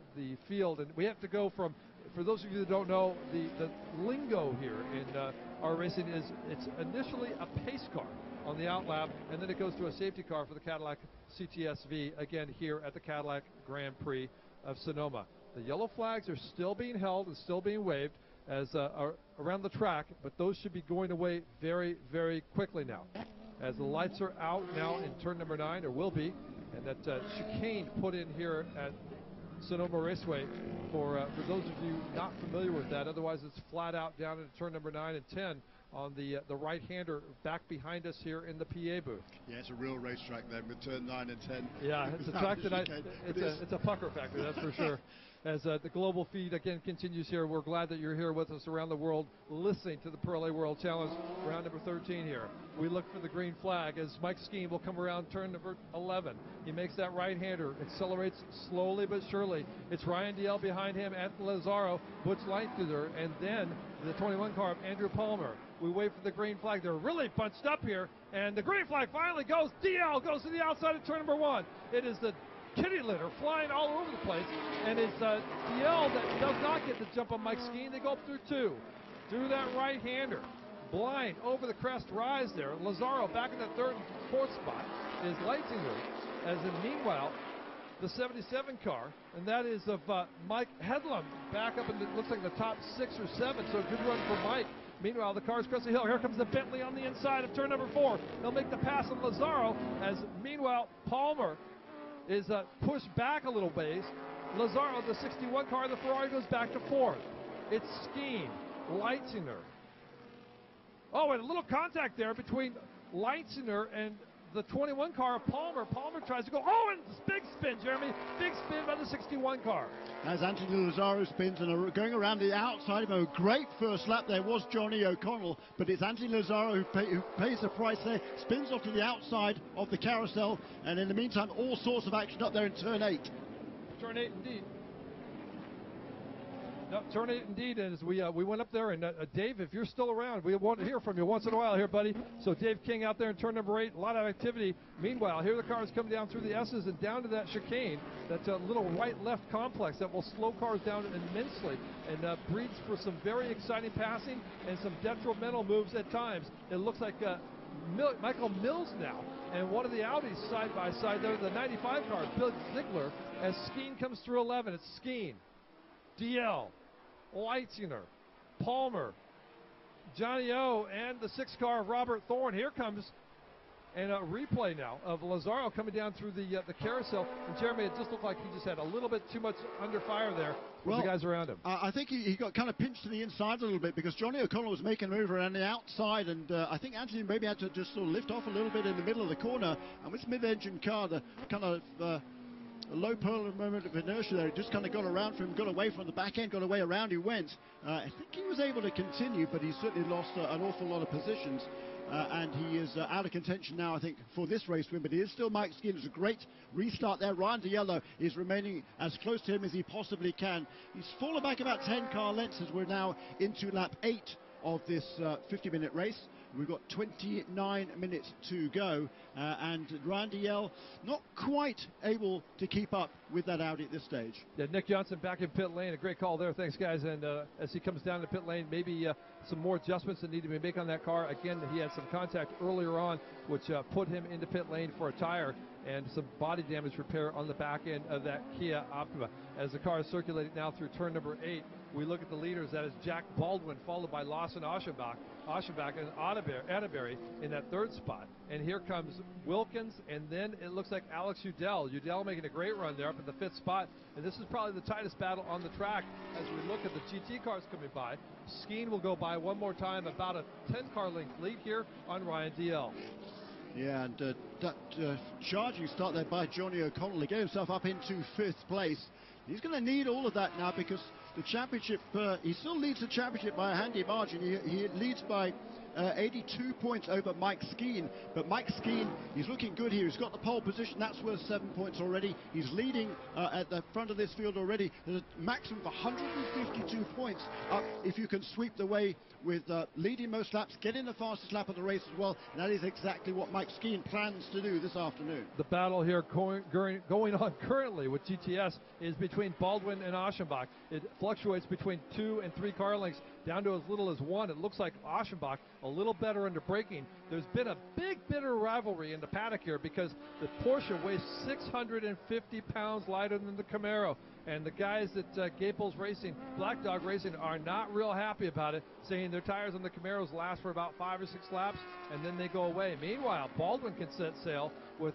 field. And we have to go from, for those of you that don't know, the lingo here in our racing is it's initially a pace car on the outlap, and then it goes to a safety car for the Cadillac CTS-V, again here at the Cadillac Grand Prix of Sonoma. The yellow flags are still being held and still being waved as around the track, but those should be going away very, very quickly now. As the lights are out now in turn number 9, or will be, and that chicane put in here at Sonoma Raceway for those of you not familiar with that. Otherwise, it's flat out down into turn number 9 and 10 on the right-hander back behind us here in the PA booth. Yeah, it's a real racetrack then with turn 9 and 10. Yeah, it's a track that it's a pucker factor, that's for sure. as the global feed again continues here. We're glad that you're here with us around the world listening to the Pirelli World Challenge, round number 13 here. We look for the green flag as Mike Skeen will come around turn number 11. He makes that right-hander, accelerates slowly but surely. It's Ryan DL behind him, Anthony Lazzaro, Butch Lighthizer, and then the 21 car of Andrew Palmer. We wait for the green flag. They're really bunched up here, and the green flag finally goes. DL goes to the outside of turn number 1. It is the kitty litter flying all over the place, and it's DL that does not get the jump on Mike Skeen. They go up through 2. Through that right-hander. Blind over the crest rise there. Lazzaro back in the 3rd and 4th spot is Lighthizer, as in meanwhile the 77 car, and that is of Mike Headlam back up in the, looks like the top 6 or 7, so a good run for Mike. Meanwhile, the car's across the hill. Here comes the Bentley on the inside of turn number 4. They'll make the pass on Lazzaro, as meanwhile Palmer is pushed back a little ways. Lazzaro, the 61 car, the Ferrari goes back to 4th. It's Skeen, Lighthizer. Oh, and a little contact there between Lighthizer and the 21 car of Palmer. Palmer tries to go, oh, and big spin, Jeremy. Big spin by the 61 car. As Anthony Lazzaro spins and are going around the outside of him. A great first lap there was Johnny O'Connell, but it's Anthony Lazzaro who pays the price there. Spins off to the outside of the carousel, and in the meantime, all sorts of action up there in turn 8. Turn 8 indeed. No, turn 8 indeed, as we went up there, and Dave, if you're still around, we want to hear from you once in a while here, buddy. So Dave King out there in turn number 8, a lot of activity. Meanwhile, here the cars come down through the S's and down to that chicane, that little right-left complex that will slow cars down immensely and breeds for some very exciting passing and some detrimental moves at times. It looks like Michael Mills now, and one of the Audis side by side there, the 95 car, Bill Ziegler, as Skeen comes through 11. It's Skeen, DL, Lighthizer, Palmer, Johnny O, and the 6 car of Robert Thorne. Here comes and a replay now of Lazzaro coming down through the carousel. And Jeremy, it just looked like he just had a little bit too much under fire there with the guys around him. I think he got kind of pinched to the inside a little bit because Johnny O'Connell was making a move around the outside, and I think Anthony maybe had to just sort of lift off a little bit in the middle of the corner. And with this mid-engine car, the kind of a low moment of inertia there, it just kind of got around for him, got away from the back end, got away around he went. I think he was able to continue, but he certainly lost an awful lot of positions. And he is out of contention now, I think, for this race win, but he is still Mike Skeen. It's a great restart there. Ryan DeYellow is remaining as close to him as he possibly can. He's fallen back about 10 car lengths as we're now into lap 8 of this 50-minute race. We've got 29 minutes to go, and Ryan DeYellow not quite able to keep up with that Audi at this stage. Yeah, Nick Johnson back in pit lane. A great call there. Thanks, guys. And as he comes down to pit lane, maybe some more adjustments that need to be made on that car. Again, he had some contact earlier on, which put him into pit lane for a tire and some body damage repair on the back end of that Kia Optima. As the car is circulating now through turn number 8, we look at the leaders. That is Jack Baldwin, followed by Lawson Aschenbach and Atterbury in that 3rd spot. And here comes Wilkins, and then it looks like Alex Udell. Udell making a great run there up at the 5th spot. And this is probably the tightest battle on the track as we look at the GT cars coming by. Skeen will go by one more time, about a 10-car length lead here on Ryan DL. Yeah, and that charging start there by Johnny O'Connell to get himself up into 5th place. He's going to need all of that now because the championship, he still leads the championship by a handy margin. He leads by 82 points over Mike Skeen, but Mike Skeen, he's looking good here. He's got the pole position. That's worth 7 points already. He's leading at the front of this field already. There's a maximum of 152 points up if you can sweep the way with leading most laps, getting the fastest lap of the race as well, and that is exactly what Mike Skeen plans to do this afternoon. The battle here going on currently with GTS is between Baldwin and Aschenbach. It fluctuates between 2 and 3 car lengths down to as little as 1. It looks like Aschenbach a little better under braking. There's been a big bitter rivalry in the paddock here because the Porsche weighs 650 pounds lighter than the Camaro. And the guys at Gaples Racing, Black Dog Racing, are not real happy about it, saying their tires on the Camaros last for about 5 or 6 laps, and then they go away. Meanwhile, Baldwin can set sail with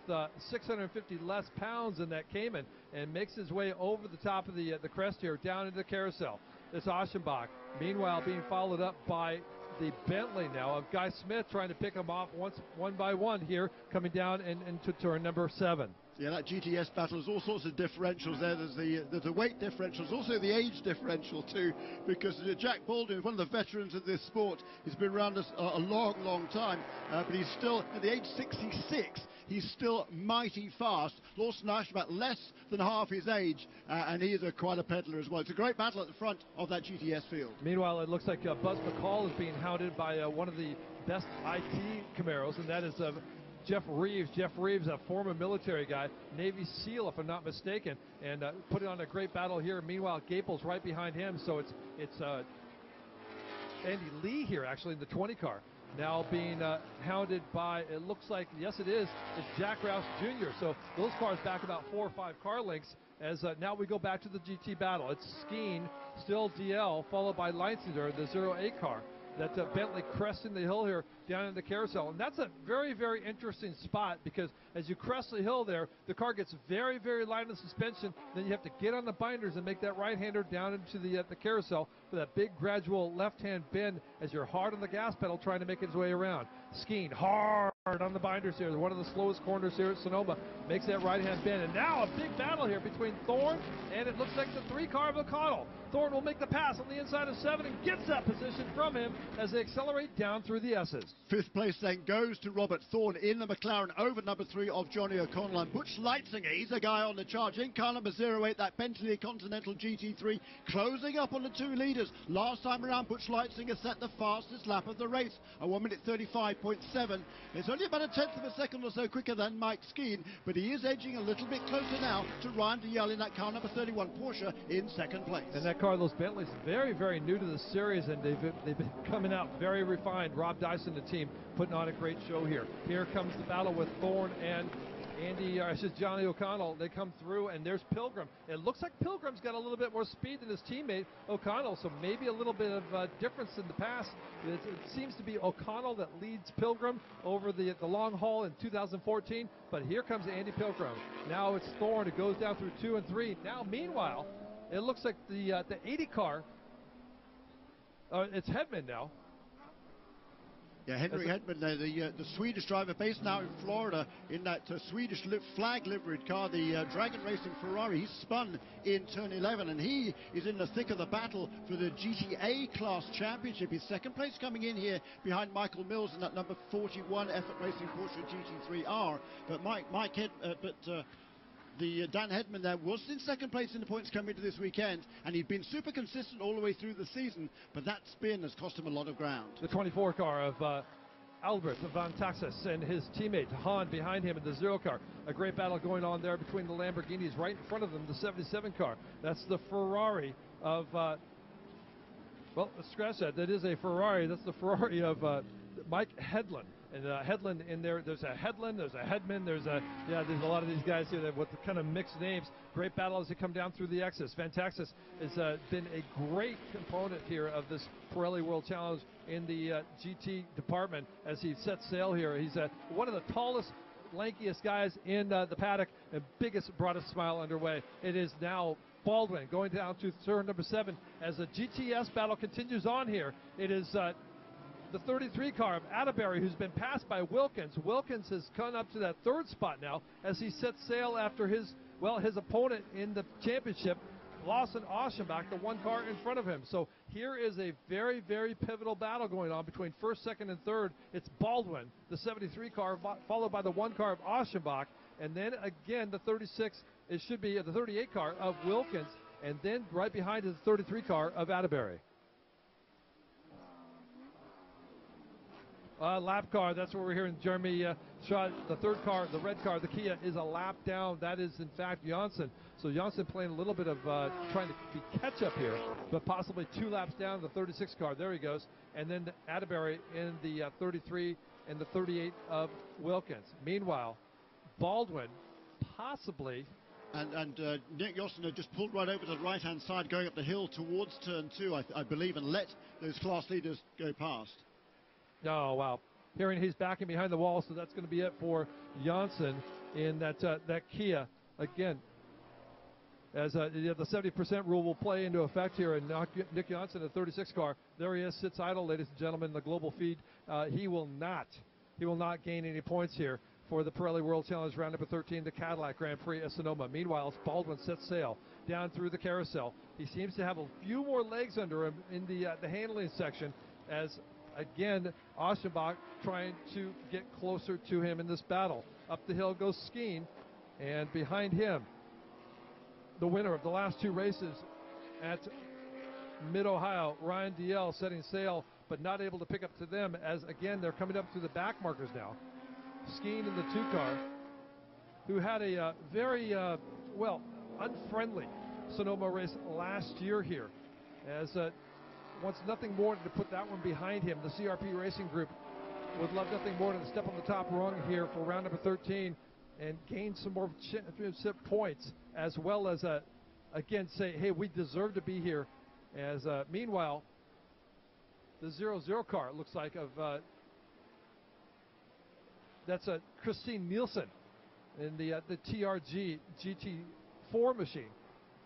650 less pounds in that Cayman and makes his way over the top of the crest here, down into the carousel. It's Aschenbach. Meanwhile, being followed up by the Bentley now of Guy Smith trying to pick him off one by one here, coming down into turn number 7. Yeah, that GTS battle has all sorts of differentials there. There's the weight differentials, also the age differential too, because Jack Baldwin, one of the veterans of this sport, he's been around us a long, long time, but he's still, at the age 66, he's still mighty fast. Lawson Ash, about less than half his age, and he is quite a peddler as well. It's a great battle at the front of that GTS field. Meanwhile, it looks like Buzz McCall is being hounded by one of the best IT Camaros, and that is Jeff Reeves. Jeff Reeves, a former military guy, Navy SEAL if I'm not mistaken, and putting on a great battle here. Meanwhile, Gapel's right behind him, so it's Andy Lee here actually in the 20 car. Now being hounded by, it looks like, yes it is, it's Jack Rouse Jr. So those cars back about 4 or 5 car lengths as now we go back to the GT battle. It's Skeen, still DL, followed by Leinsinger, the 08 car. That Bentley cresting the hill here down in the carousel. And that's a very, very interesting spot because as you crest the hill there, the car gets very, very light in the suspension. Then you have to get on the binders and make that right-hander down into the carousel for that big gradual left-hand bend as you're hard on the gas pedal trying to make its way around. Skeen hard on the binders here. One of the slowest corners here at Sonoma. Makes that right-hand bend. And now a big battle here between Thorne and it looks like the 3 car of O'Connell. Thorne will make the pass on the inside of 7 and gets that position from him as they accelerate down through the S's. 5th place then goes to Robert Thorne in the McLaren over number 3 of Johnny O'Connell. And Butch Leitzinger, he's a guy on the charge. In car number 08, that Bentley Continental GT3, closing up on the 2 leaders. Last time around, Butch Leitzinger set the fastest lap of the race, a 1:35.7. It's only about a 1/10 of a second or so quicker than Mike Skeen, but he is edging a little bit closer now to Ryan DeYell in that car number 31 Porsche in 2nd place. And that car, those Bentleys, very, very new to the series, and they've been coming out very refined. Rob Dyson, the team, putting on a great show here. Here comes the battle with Thorne and Johnny O'Connell. They come through, and there's Pilgrim. It looks like Pilgrim's got a little bit more speed than his teammate O'Connell, so maybe a little bit of difference in the past. It seems to be O'Connell that leads Pilgrim over the long haul in 2014, but here comes Andy Pilgrim. Now it's Thorne who goes down through 2 and 3. Now, meanwhile, it looks like the 80 car, it's Hedman now. Yeah, Henrik Hedman, the Swedish driver based now in Florida in that Swedish flag liveried car, the Dragon Racing Ferrari. He spun in turn 11 and he is in the thick of the battle for the GTA class championship. His 2nd place coming in here behind Michael Mills in that number 41 Effort Racing Porsche GT3R. But Dan Hedman there was in 2nd place in the points coming into this weekend, and he'd been super consistent all the way through the season, but that spin has cost him a lot of ground. The 24 car of Albert van Taxis and his teammate Han behind him in the 0 car. A great battle going on there between the Lamborghinis right in front of them, the 77 car. That's the Ferrari of, well, scratch that. That is a Ferrari. That's the Ferrari of Mike Hedlund. And Hedlund in there, there's a Hedlund, there's a Hedman, there's a lot of these guys here that with kind of mixed names. Great battle as they come down through the X's. Van Taxis has been a great component here of this Pirelli World Challenge in the GT department as he sets sail here. He's one of the tallest, lankiest guys in the paddock and biggest, broadest smile underway. It is now Baldwin going down to turn number 7 as the GTS battle continues on here. It is the 33 car of Atterbury, who's been passed by Wilkins. Wilkins has come up to that 3rd spot now as he sets sail after his opponent in the championship, Lawson Aschenbach, the 1 car in front of him. So here is a very, very pivotal battle going on between 1st, 2nd, and 3rd. It's Baldwin, the 73 car, followed by the 1 car of Aschenbach, and then again the 36, it should be the 38 car of Wilkins, and then right behind is the 33 car of Atterbury. Lap car, that's what we're hearing Jeremy Shaw. The 3rd car, the red car, the Kia, is a lap down. That is, in fact, Janssen. So Janssen playing a little bit of trying to be catch-up here, but possibly 2 laps down the 36 car. There he goes. And then Atterbury in the 33 and the 38 of Wilkins. Meanwhile, Baldwin possibly... And Nick Yossner just pulled right over to the right-hand side, going up the hill towards turn 2, I believe, and let those class leaders go past. Oh, wow. Hearing he's backing behind the wall, so that's going to be it for Janssen in that Kia. Again, as the 70% rule will play into effect here, and Nick Janssen, the 36 car, there he is, sits idle, ladies and gentlemen, in the global feed. He will not gain any points here for the Pirelli World Challenge round number 13, the Cadillac Grand Prix of Sonoma. Meanwhile, as Baldwin sets sail down through the carousel, he seems to have a few more legs under him in the handling section, as again Aschenbach trying to get closer to him in this battle. Up the hill goes Skeen, and behind him, the winner of the last two races at Mid-Ohio, Ryan Dalziel, setting sail, but not able to pick up to them, as again they're coming up through the back markers now. Skeen in the 2-car, who had a very, unfriendly Sonoma race last year here, as wants nothing more than to put that one behind him. The CRP Racing Group would love nothing more than to step on the top rung here for round number 13 and gain some more championship points, as well as, again, say, hey, we deserve to be here. As meanwhile, the 0-0 car, it looks like, of that's Christine Nielsen in the TRG GT4 machine,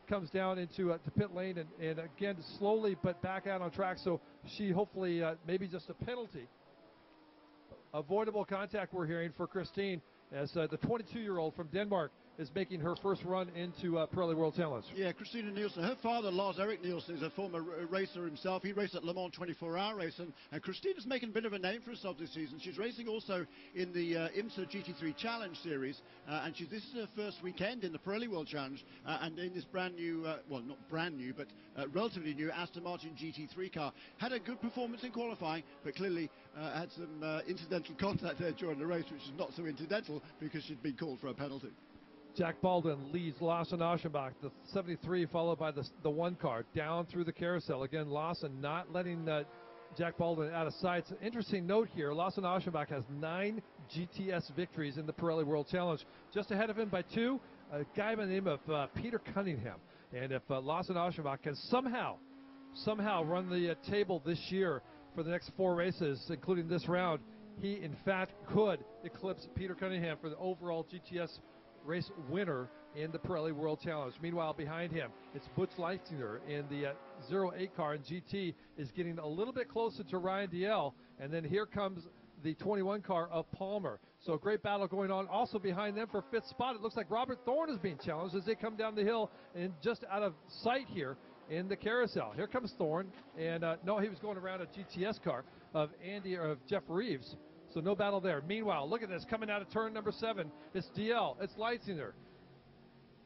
comes down into the pit lane and again slowly but back out on track. So she hopefully maybe just a penalty. Avoidable contact we're hearing for Christine, as the 22-year-old from Denmark is making her first run into Pirelli World Challenge. Yeah, Christina Nielsen. Her father, Lars-Erik Nielsen, is a former racer himself. He raced at Le Mans 24-hour race, and Christina's making a bit of a name for herself this season. She's racing also in the IMSA GT3 Challenge Series, and this is her first weekend in the Pirelli World Challenge, and in this brand new, well, not brand new, but relatively new Aston Martin GT3 car. Had a good performance in qualifying, but clearly had some incidental contact there during the race, which is not so incidental because she'd been called for a penalty. Jack Baldwin leads Lawson Aschenbach, the 73, followed by the 1 car, down through the carousel. Again, Lawson not letting Jack Baldwin out of sight. An interesting note here, Lawson Aschenbach has 9 GTS victories in the Pirelli World Challenge. Just ahead of him by 2, a guy by the name of Peter Cunningham. And if Lawson Aschenbach can somehow run the table this year for the next 4 races, including this round, he in fact could eclipse Peter Cunningham for the overall GTS race winner in the Pirelli World Challenge. Meanwhile, behind him, it's Butch Leitzinger in the 08 car, and GT is getting a little bit closer to Ryan Dalziel, and then here comes the 21 car of Palmer. So a great battle going on. Also behind them for 5th spot, it looks like Robert Thorne is being challenged as they come down the hill and just out of sight here in the carousel. Here comes Thorne, and no, he was going around a GTS car of Jeff Reeves. So no battle there. Meanwhile, look at this, coming out of turn number 7. It's DL, it's Leitzinger.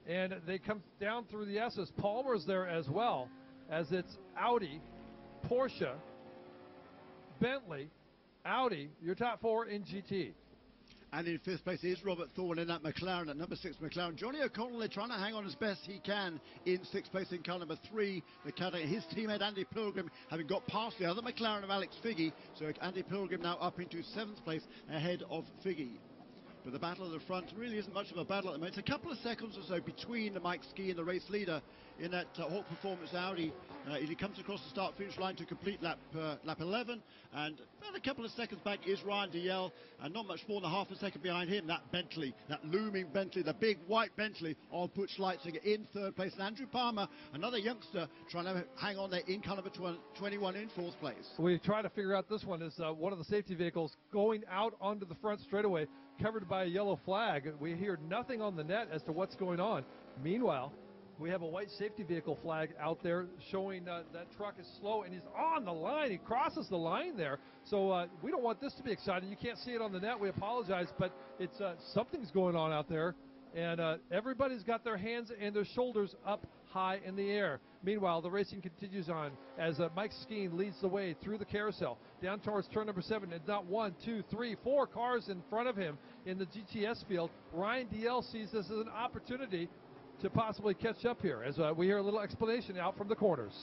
And they come down through the S's. Palmer's there as well, as it's Audi, Porsche, Bentley, Audi, your top 4 in GT. And in 5th place is Robert Thorne in that McLaren, at number 6 McLaren. Johnny O'Connell, they're trying to hang on as best he can in 6th place in car number 3. The Cadillac, his teammate Andy Pilgrim having got past the other McLaren of Alex Figge. So Andy Pilgrim now up into 7th place ahead of Figge. But the battle at the front really isn't much of a battle at the moment. It's a couple of seconds or so between Mike Ski and the race leader in that Hawk Performance Audi. He comes across the start-finish line to complete lap 11, and about a couple of seconds back is Ryan Dalziel, and not much more than half a second behind him, that Bentley, that looming Bentley, the big white Bentley of Butch Leitzinger in 3rd place, and Andrew Palmer, another youngster, trying to hang on there in car number 21 in 4th place. We try to figure out this one is one of the safety vehicles going out onto the front straightaway, covered by a yellow flag. We hear nothing on the net as to what's going on. Meanwhile, we have a white safety vehicle flag out there showing that truck is slow, and he's on the line. He crosses the line there. So we don't want this to be exciting. You can't see it on the net. We apologize, but it's something's going on out there. And everybody's got their hands and their shoulders up high in the air. Meanwhile, the racing continues on as Mike Skeen leads the way through the carousel down towards turn number 7. And not 1, 2, 3, 4 cars in front of him in the GTS field. Ryan Dalziel sees this as an opportunity to possibly catch up here, as we hear a little explanation out from the corners.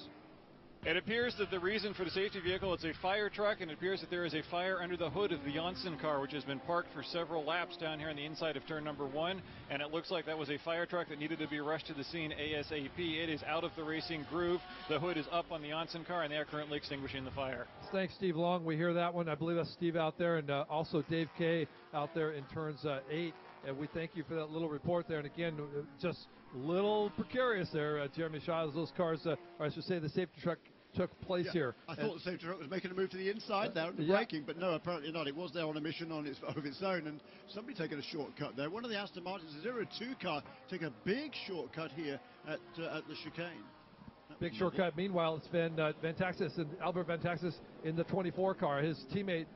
It appears that the reason for the safety vehicle is a fire truck, and it appears that there is a fire under the hood of the Janssen car, which has been parked for several laps down here on the inside of turn number 1, and it looks like that was a fire truck that needed to be rushed to the scene ASAP. It is out of the racing groove. The hood is up on the Janssen car, and they are currently extinguishing the fire. Thanks, Steve Long. We hear that one. I believe that's Steve out there, and also Dave Kay out there in turns 8. And we thank you for that little report there. And again, just a little precarious there, Jeremy Shaw, as those cars, or I should say the safety truck took place here. I thought the safety truck was making a move to the inside there, the braking, but no, apparently not. It was there on a mission of its own, and somebody taking a shortcut there. One of the Aston Martin's 02 car took a big shortcut here at the chicane. Big shortcut. Meanwhile, it's been Van Taxis and Albert Van Taxis in the 24 car. His teammate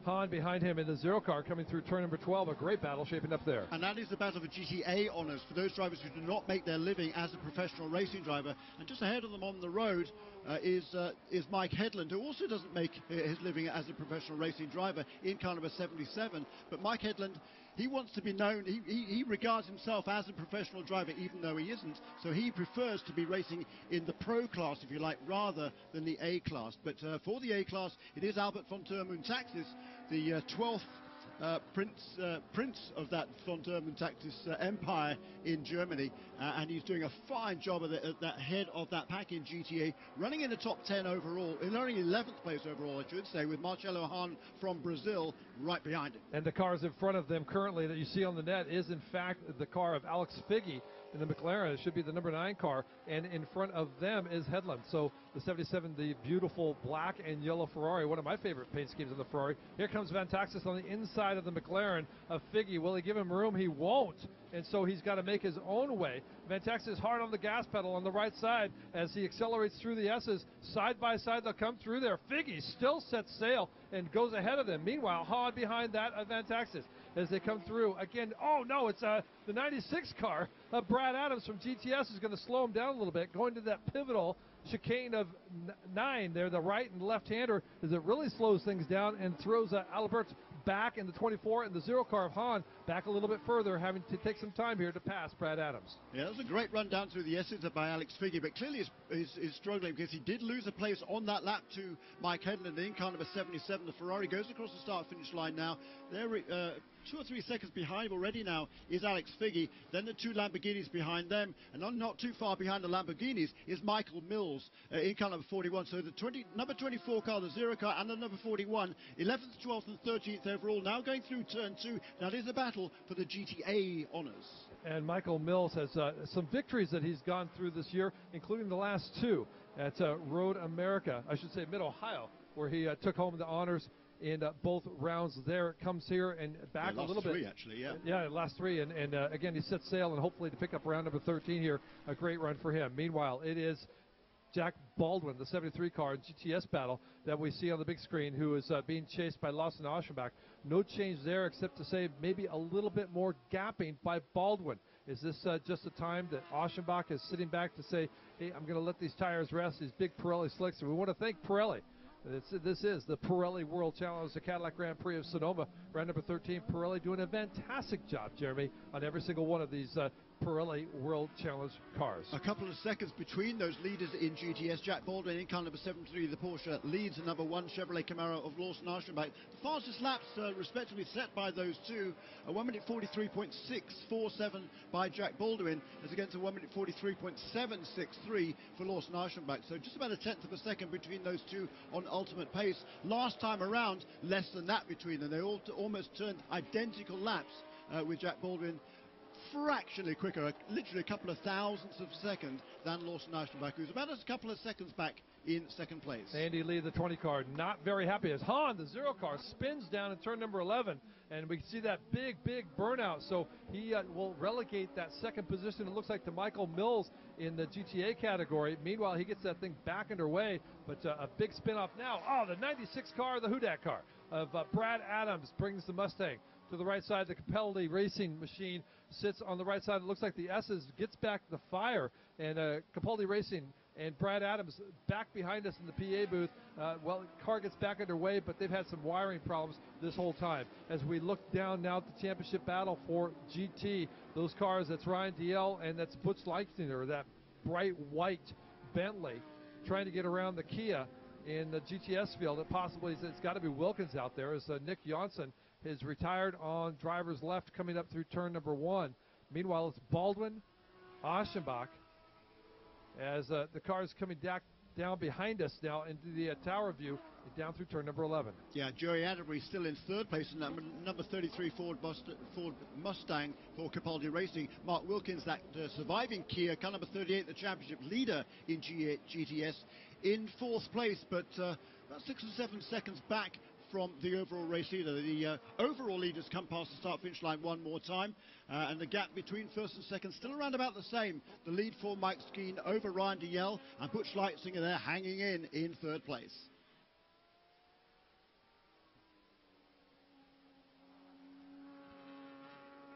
Han behind him in the 0 car coming through turn number 12. A great battle shaping up there. And that is the battle for GTA honours for those drivers who do not make their living as a professional racing driver. And just ahead of them on the road is Mike Headland, who also doesn't make his living as a professional racing driver in car number 77. But Mike Headland, he wants to be known, he regards himself as a professional driver even though he isn't, so he prefers to be racing in the pro class, if you like, rather than the A class. But for the A class, it is Albert von Thurman Taxis, the 12th prince of that von Thurman Taxis empire in Germany, and he's doing a fine job at that head of that pack in GTA, running in the top 10 overall, in only 11th place overall, I should say, with Marcelo Hahn from Brazil right behind him. And the cars in front of them currently that you see on the net is in fact the car of Alex Figge in the McLaren. It should be the number 9 car, and in front of them is Headland. So the 77, the beautiful black and yellow Ferrari, one of my favorite paint schemes on the Ferrari. Here comes Van Taxis on the inside of the McLaren of Figge. Will he give him room? He won't, and so he's got to make his own way. Van Taxis hard on the gas pedal on the right side as he accelerates through the S's. Side by side, they'll come through there. Figge still sets sail and goes ahead of them. Meanwhile, Hahn behind that of Van Taxis as they come through. Again, oh no, it's the 96 car of Brad Adams from GTS is going to slow him down a little bit, going to that pivotal chicane of 9 there, the right and left-hander, as it really slows things down and throws Albert back in the 24 and the 0 car of Hahn back a little bit further, having to take some time here to pass Brad Adams. Yeah, that was a great run down through the S's by Alex Figge, but clearly is struggling because he did lose a place on that lap to Mike Headland in car number 77. The Ferrari goes across the start-finish line now. They're 2 or 3 seconds behind already now is Alex Figge. Then the 2 Lamborghinis behind them, and not too far behind the Lamborghinis is Michael Mills in car number 41. So the number 24 car, the 0 car, and the number 41, 11th, 12th, and 13th overall. Now going through turn 2. That is a battle for the GTA honours. And Michael Mills has some victories that he's gone through this year, including the last 2 at Road America, I should say Mid-Ohio, where he took home the honors in both rounds there. It comes here and back a little bit. Last 3, actually, yeah. Yeah, last 3. And again, he sets sail and hopefully to pick up round number 13 here. A great run for him. Meanwhile, it is Jack Baldwin, the 73 car in GTS battle that we see on the big screen, who is being chased by Lawson Aschenbach. No change there except to say maybe a little bit more gapping by Baldwin. Is this just a time that Aschenbach is sitting back to say, hey, I'm going to let these tires rest, these big Pirelli slicks? And we want to thank Pirelli. This is the Pirelli World Challenge, the Cadillac Grand Prix of Sonoma, round number 13. Pirelli doing a fantastic job, Jeremy, on every single one of these Pirelli World Challenge cars. A couple of seconds between those leaders in GTS. Jack Baldwin in car number 73, the Porsche, leads the number 1 Chevrolet Camaro of Lawson Aschenbach. The fastest laps respectively set by those two, a 1 minute 43.647 by Jack Baldwin, as against a 1 minute 43.763 for Lawson Aschenbach. So just about a tenth of a second between those two on ultimate pace. Last time around, less than that between them. They all almost turned identical laps with Jack Baldwin fractionally quicker, literally a couple of thousandths of a second than Lawson Aschenbach, who's about a couple of seconds back in second place. Andy Lee, the 20 car, not very happy as Hahn, the 0 car, spins down in turn number 11, and we can see that big burnout. So he will relegate that second position, it looks like, to Michael Mills in the GTA category. Meanwhile, he gets that thing back underway, but a big spin off now. Oh, the 96 car, the Hudak car of Brad Adams brings the Mustang to the right side. The Capelli Racing machine sits on the right side. It looks like the S's gets back the fire, and Capelli Racing and Brad Adams back behind us in the PA booth. Well, the car gets back underway, but they've had some wiring problems this whole time. As we look down now at the championship battle for GT, those cars, that's Ryan DL and that's Butch Leichtner, that bright white Bentley, trying to get around the Kia in the GTS field. It possibly it's got to be Wilkins out there, as Nick Johnson is retired on driver's left coming up through turn number 1. Meanwhile, it's Baldwin, Aschenbach, as the car is coming down behind us now into the tower view and down through turn number 11. Yeah, Joey Atterbury still in third place in that number 33 Ford Mustang for Capaldi Racing. Mark Wilkins, that surviving Kia, car number 38, the championship leader in GTS, in fourth place, but about 6 or 7 seconds back from the overall race leader. The overall leaders come past the start-finish line one more time, and the gap between first and second still around about the same. The lead for Mike Skeen over Ryan Diel, and Butch Leitzinger there hanging in third place.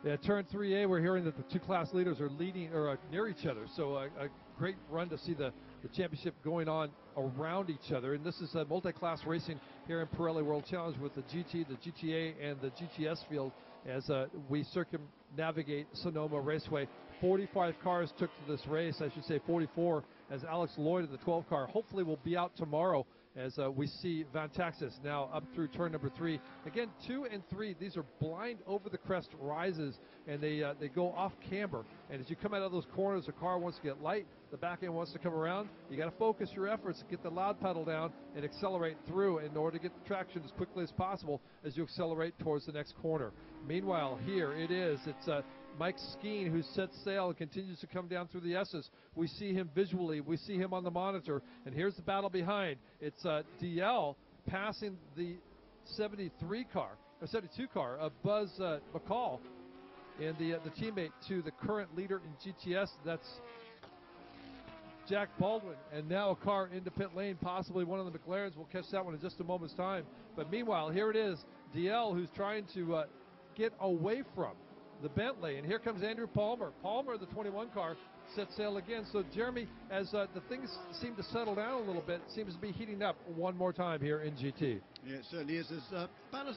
Yeah, turn 3A, we're hearing that the two class leaders are leading or near each other, so a great run to see the championship going on around each other. And this is multi-class racing here in Pirelli World Challenge with the GT, the GTA, and the GTS field as we circumnavigate Sonoma Raceway. 45 cars took to this race, I should say 44, as Alex Lloyd in the 12 car hopefully will be out tomorrow as we see Van Taxis now up through turn number 3. Again, 2 and 3, these are blind over the crest rises, and they go off camber. And as you come out of those corners, the car wants to get light, the back end wants to come around. You got to focus your efforts, get the loud pedal down, and accelerate through in order to get the traction as quickly as possible as you accelerate towards the next corner. Meanwhile, here it is. It's Mike Skeen, who sets sail and continues to come down through the S's. We see him visually. We see him on the monitor. And here's the battle behind. It's DL passing the 73 car, or 72 car of Buzz McCall, and the teammate to the current leader in GTS. That's Jack Baldwin. And now a car into pit lane, possibly one of the McLarens. We'll catch that one in just a moment's time. But meanwhile, here it is, DL, who's trying to get away from the Bentley, and here comes Andrew Palmer. Palmer, the 21 car, sets sail again. So Jeremy, as the things seem to settle down a little bit, it seems to be heating up one more time here in GT. Yeah, it certainly is. There's about a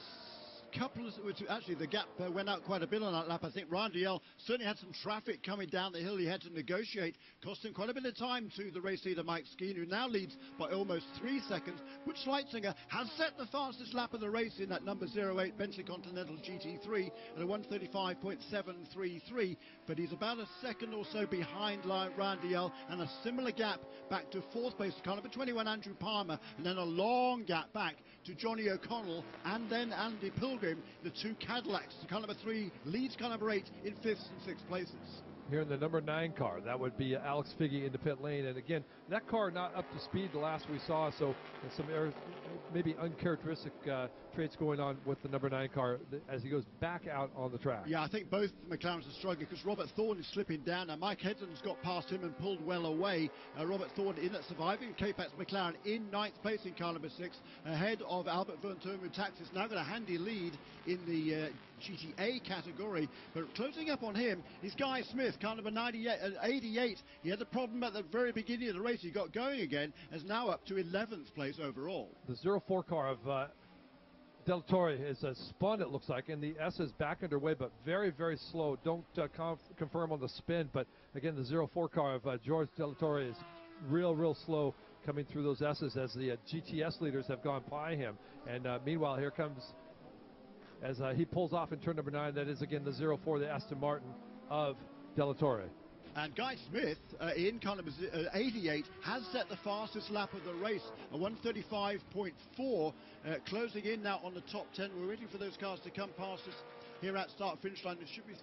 couple of, actually the gap went out quite a bit on that lap. I think Ryan Diel certainly had some traffic coming down the hill. He had to negotiate, costing quite a bit of time to the race leader Mike Skeen, who now leads by almost 3 seconds. Butch Leitzinger has set the fastest lap of the race in that number 08 Bentley Continental GT3 at a 1:35.733, but he's about a second or so behind Ryan Diel, and a similar gap back to fourth place car number 21 Andrew Palmer, and then a long gap back to Johnny O'Connell and then Andy Pilgrim, the two Cadillacs. The car number 3 leads car number 8 in 5th and 6th places. Here in the number 9 car, that would be Alex Figge into pit lane. And again, that car not up to speed the last we saw, so some maybe uncharacteristic traits going on with the number 9 car as he goes back out on the track. Yeah, I think both McLarens are struggling because Robert Thorne is slipping down. Now Mike Hedson's got past him and pulled well away. Robert Thorne in that surviving K-Pax McLaren in 9th place in car number 6, ahead of Albert Verturm, who Taxis now got a handy lead in the GTA category, but closing up on him is Guy Smith, car number 88. He had a problem at the very beginning of the race. He got going again, is now up to 11th place overall. The 04 car of Del Torre is spun, it looks like, and the S is back underway, but very, very slow. Don't confirm on the spin, but again, the 04 car of George Del Torre is real slow coming through those S's as the GTS leaders have gone by him. And meanwhile, here comes, as he pulls off in turn number 9, that is again the 04, the Aston Martin of Del Torre. And Guy Smith in car number 88 has set the fastest lap of the race, a 1:35.4, closing in now on the top 10. We're waiting for those cars to come past us here at start-finish line. It should be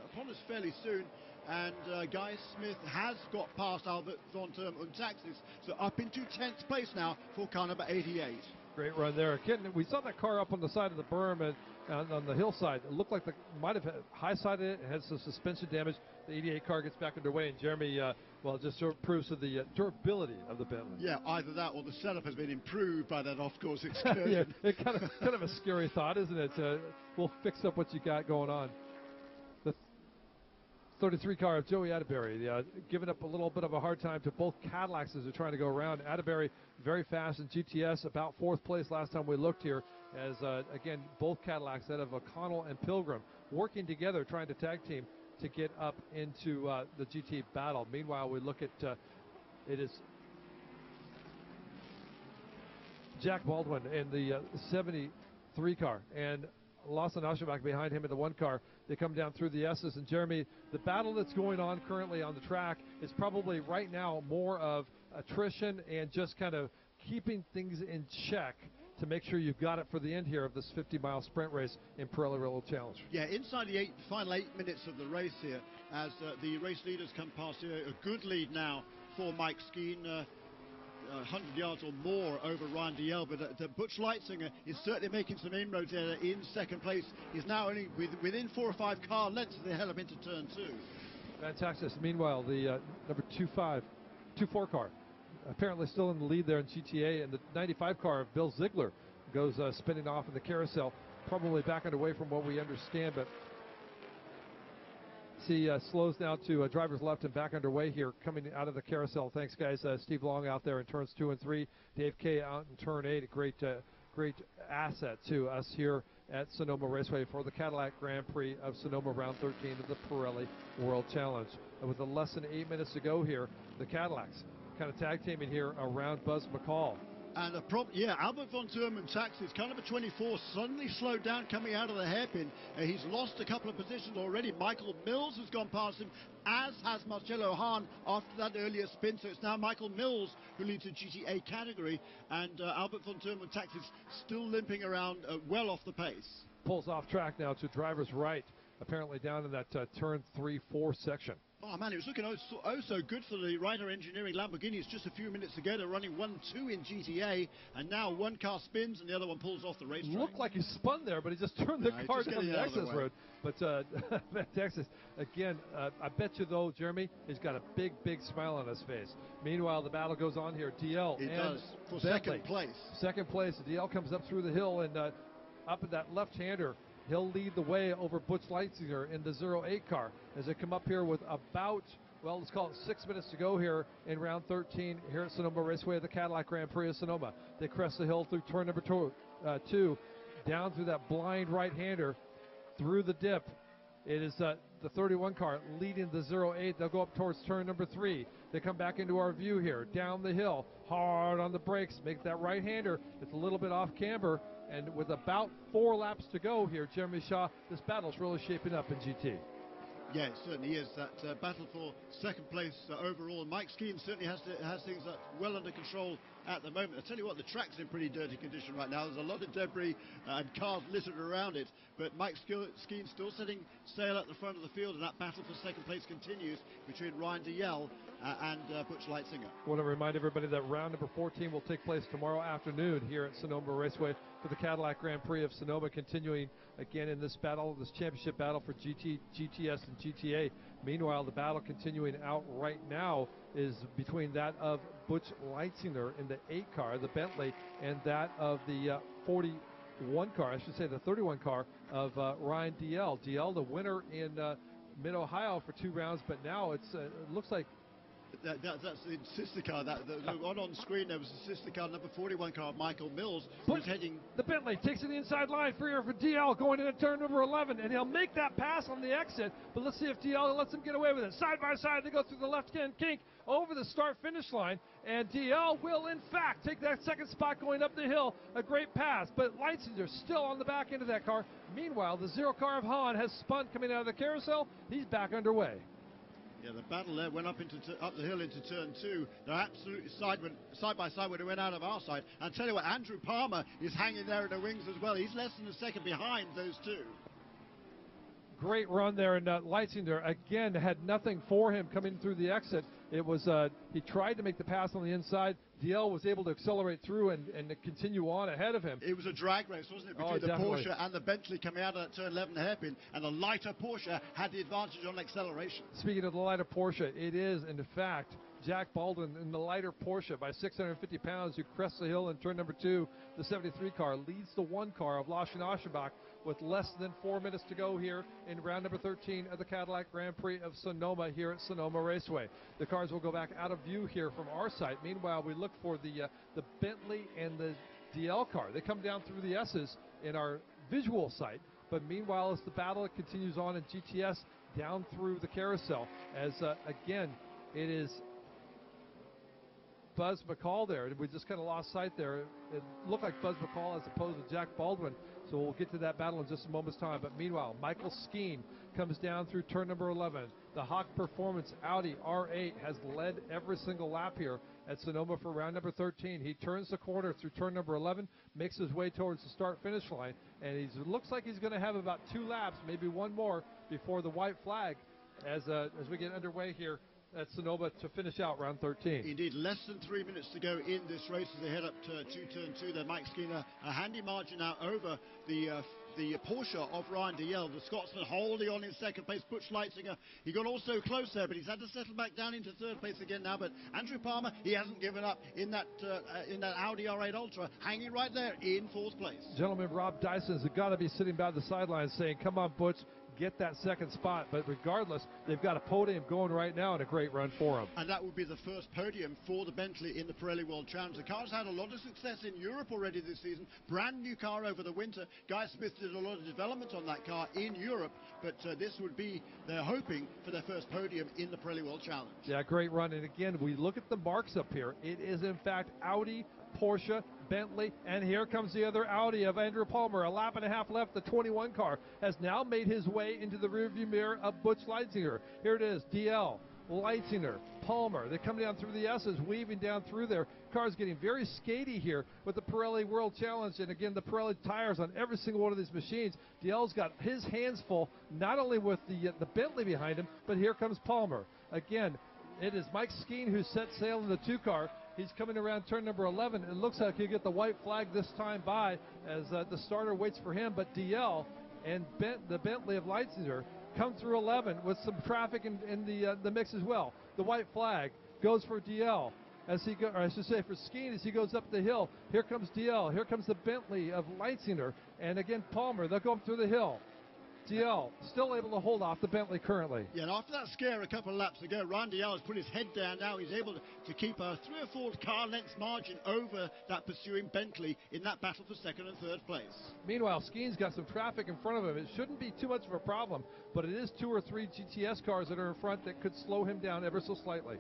upon us fairly soon. And Guy Smith has got past Albert Verturm and Taxis, so up into 10th place now for car number 88. Great run there. We saw that car up on the side of the berm and on the hillside. It looked like might have high-sided it. It had some suspension damage. The 88 car gets back underway, and Jeremy, well, just sort of proves of the durability of the Bentley. Yeah, either that or the setup has been improved by that off-course excursion. Yeah, it's kind of a scary thought, isn't it? We'll fix up what you got going on. The 33 car of Joey Atterbury, giving up a little bit of a hard time to both Cadillacs as they're trying to go around. Atterbury very fast in GTS, about 4th place last time we looked here, as again, both Cadillacs out of O'Connell and Pilgrim working together, trying to tag team to get up into the GT battle. Meanwhile, we look at, it is Jack Baldwin in the 73 car, and Lawson Aschenbach behind him in the 1 car. They come down through the S's, and Jeremy, the battle that's going on currently on the track is probably right now more of attrition and just kind of keeping things in check to make sure you've got it for the end here of this 50-mile sprint race in Pirelli World Challenge. Yeah, inside the final 8 minutes of the race here, as the race leaders come past here, a good lead now for Mike Skeen, 100 yards or more over Ryan DL, but Butch Leitzinger is certainly making some inroads there in second place. He's now only within 4 or 5 car lengths of the hell of into turn 2. Fantastic. Meanwhile, the number 24 car apparently still in the lead there in GTA, and the 95 car of Bill Ziegler goes spinning off in the carousel, probably back underway from what we understand, but see slows now to driver's left and back underway here coming out of the carousel. Thanks, guys. Steve Long out there in turns 2 and 3, Dave Kay out in turn 8, a great asset to us here at Sonoma Raceway for the Cadillac Grand Prix of Sonoma Round 13 of the Pirelli World Challenge. And with less than 8 minutes to go here, the Cadillacs kind of tag teaming here around Buzz McCall. And Albert von Thurman taxis, kind of a 24, suddenly slowed down coming out of the hairpin. He's lost a couple of positions already. Michael Mills has gone past him, as has Marcello Hahn after that earlier spin. So it's now Michael Mills who leads the GTA category, and Albert von Thurman taxis still limping around well off the pace. Pulls off track now to driver's right, apparently down in that turn 3-4 section. Oh man, it was looking so good for the Ryder Engineering Lamborghinis just a few minutes ago. They're running 1-2 in GTA, and now one car spins and the other one pulls off the racetrack. Looked like he spun there, but he just turned the car down the access road. But Texas, again, I bet you though, Jeremy, he's got a big smile on his face. Meanwhile, the battle goes on here. DL he and does for Bentley. second place. Second place. DL comes up through the hill and up at that left-hander. He'll lead the way over Butch Leitzinger in the 08 car as they come up here with about, well, let's call it 6 minutes to go here in round 13 here at Sonoma Raceway at the Cadillac Grand Prix of Sonoma. They crest the hill through turn number 2, down through that blind right-hander, through the dip. It is the 31 car leading the 08. They'll go up towards turn number 3. They come back into our view here, down the hill, hard on the brakes, make that right-hander. It's a little bit off camber. And with about 4 laps to go here, Jeremy Shaw, this battle's really shaping up in GT. Yeah, it certainly is. That battle for second place overall. Mike Skeen certainly has things well under control at the moment. I tell you what, the track's in pretty dirty condition right now. There's a lot of debris and cars littered around it. But Mike Skeen still setting sail at the front of the field, and that battle for second place continues between Ryan DeYell and Butch Leitzinger. I want to remind everybody that round number 14 will take place tomorrow afternoon here at Sonoma Raceway for the Cadillac Grand Prix of Sonoma, continuing again in this battle, this championship battle for GTS and GTA. Meanwhile, the battle continuing out right now is between that of Butch Leitzinger in the 8 car, the Bentley, and that of the 41 car, I should say the 31 car of Ryan DL. DL, the winner in Mid-Ohio for 2 rounds, but now it looks like that's the sister car. The one on screen there was the sister car, number 41 car, Michael Mills, who's heading. The Bentley takes it the inside line for DL going into turn number 11, and he'll make that pass on the exit. But let's see if DL lets him get away with it. Side by side, they go through the left-hand kink over the start-finish line, and DL will, in fact, take that second spot going up the hill. A great pass, but Leitzinger's still on the back end of that car. Meanwhile, the 0 car of Hahn has spun coming out of the carousel. He's back underway. Yeah, the battle there went up the hill into turn 2. They're absolutely side by side when it went out of our side. And tell you what, Andrew Palmer is hanging there in the wings as well. He's less than a second behind those two. Great run there, and Leitzinger again had nothing for him coming through the exit. It was he tried to make the pass on the inside. DL was able to accelerate through and continue on ahead of him. It was a drag race, wasn't it, between the Porsche and the Bentley coming out of that turn 11 hairpin, and the lighter Porsche had the advantage on acceleration. Speaking of the lighter Porsche, it is, in fact, Jack Baldwin in the lighter Porsche by 650 pounds who crests the hill in turn number 2. The 73 car leads the 1 car of Laschen Aschenbach with less than 4 minutes to go here in round number 13 of the Cadillac Grand Prix of Sonoma here at Sonoma Raceway. The cars will go back out of view here from our site. Meanwhile, we look for the Bentley and the DL car. They come down through the S's in our visual site. But meanwhile, as the battle continues on in GTS down through the carousel, as again, it is Buzz McCall there. We just kind of lost sight there. It looked like Buzz McCall as opposed to Jack Baldwin So we'll get to that battle in just a moment's time. But meanwhile, Michael Skeen comes down through turn number 11. The Hawk Performance Audi R8 has led every single lap here at Sonoma for round number 13. He turns the corner through turn number 11, makes his way towards the start-finish line, and it looks like he's going to have about 2 laps, maybe one more, before the white flag as we get underway here at Sonoma to finish out round 13. Indeed, less than 3 minutes to go in this race as they head up to turn 2 there. Mike Skinner, a handy margin now over the Porsche of Ryan Dalziel, the Scotsman holding on in second place. Butch Leitzinger, he got also close there, but he's had to settle back down into third place again now. But Andrew Palmer, he hasn't given up in that Audi R8 Ultra, hanging right there in fourth place. Gentleman, Rob Dyson has got to be sitting by the sidelines saying, come on, Butch, get that second spot. But regardless, they've got a podium going right now and a great run for them. And that would be the first podium for the Bentley in the Pirelli World Challenge. The car's had a lot of success in Europe already this season. Brand new car over the winter. Guy Smith did a lot of development on that car in Europe, but this would be, they're hoping for their first podium in the Pirelli World Challenge. Yeah, great run. And again, we look at the marks up here. It is in fact Audi, Porsche, Bentley, and here comes the other Audi of Andrew Palmer. A lap and a half left. The 21 car has now made his way into the rearview mirror of Butch Leitzinger. Here it is, DL, Leitzinger, Palmer. They come down through the S's, weaving down through there. Car's getting very skatey here with the Pirelli World Challenge, and again, the Pirelli tires on every single one of these machines. DL's got his hands full, not only with the Bentley behind him, but here comes Palmer. Again, it is Mike Skeen who set sail in the 2 car. He's coming around turn number 11. It looks like he'll get the white flag this time by as the starter waits for him. But DL and the Bentley of Leitzinger come through 11 with some traffic in the mix as well. The white flag goes for DL as he or I should say for Skeen as he goes up the hill. Here comes DL. Here comes the Bentley of Leitzinger. And again, Palmer. They'll go up through the hill. DL still able to hold off the Bentley currently. Yeah, and after that scare a couple of laps ago, Ryan Dalziel has put his head down. Now he's able to keep a 3 or 4 car lengths margin over that pursuing Bentley in that battle for second and third place. Meanwhile, Skeen's got some traffic in front of him. It shouldn't be too much of a problem, but it is 2 or 3 GTS cars that are in front that could slow him down ever so slightly.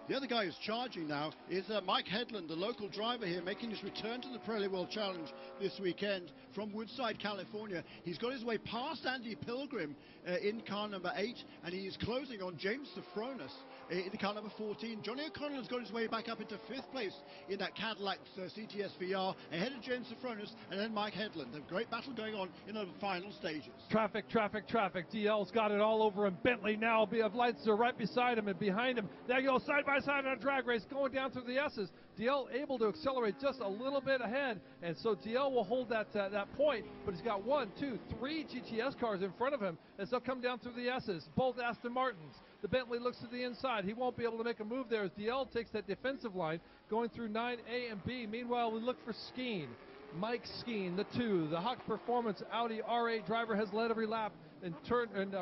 The other guy who's charging now is Mike Headland, the local driver here, making his return to the Pirelli World Challenge this weekend from Woodside, California. He's got his way past Andy Pilgrim in car number 8, and he is closing on James Sofronis in car number 14. Johnny O'Connell has got his way back up into 5th place in that Cadillac CTS VR, ahead of James Sofronis and then Mike Headland. A great battle going on in the final stages. Traffic. DL's got it all over him. Bentley now of lights are right beside him and behind him. They go side by side on a drag race going down through the S's. DL able to accelerate just a little bit ahead, and so DL will hold that point, but he's got 1, 2, 3 GTS cars in front of him as they'll come down through the S's, both Aston Martins. The Bentley looks to the inside. He won't be able to make a move there as DL takes that defensive line going through 9A and B. Meanwhile, we look for Skeen. Mike Skeen, the 2, the Hawk Performance Audi R8 driver, has led every lap in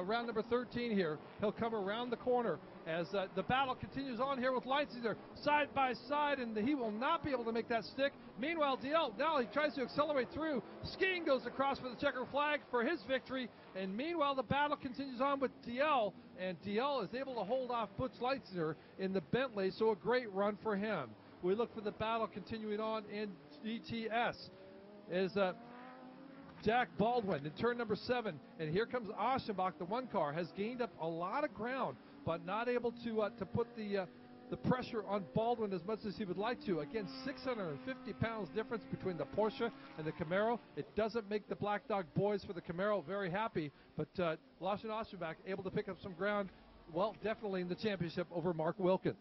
round number 13 here. He'll come around the corner as the battle continues on here with Leitzinger side by side, and he will not be able to make that stick. Meanwhile, DL, now he tries to accelerate through. Skeen goes across for the checker flag for his victory, and meanwhile the battle continues on with DL, and DL is able to hold off Butch Leitzinger in the Bentley, so a great run for him. We look for the battle continuing on in GTS. Is Jack Baldwin in turn number 7, and here comes Aschenbach. The 1 car has gained up a lot of ground, but not able to put the pressure on Baldwin as much as he would like to. Again, 650 pounds difference between the Porsche and the Camaro. It doesn't make the Black Dog boys for the Camaro very happy, but Lawson Aschenbach able to pick up some ground, well, definitely in the championship over Mark Wilkin.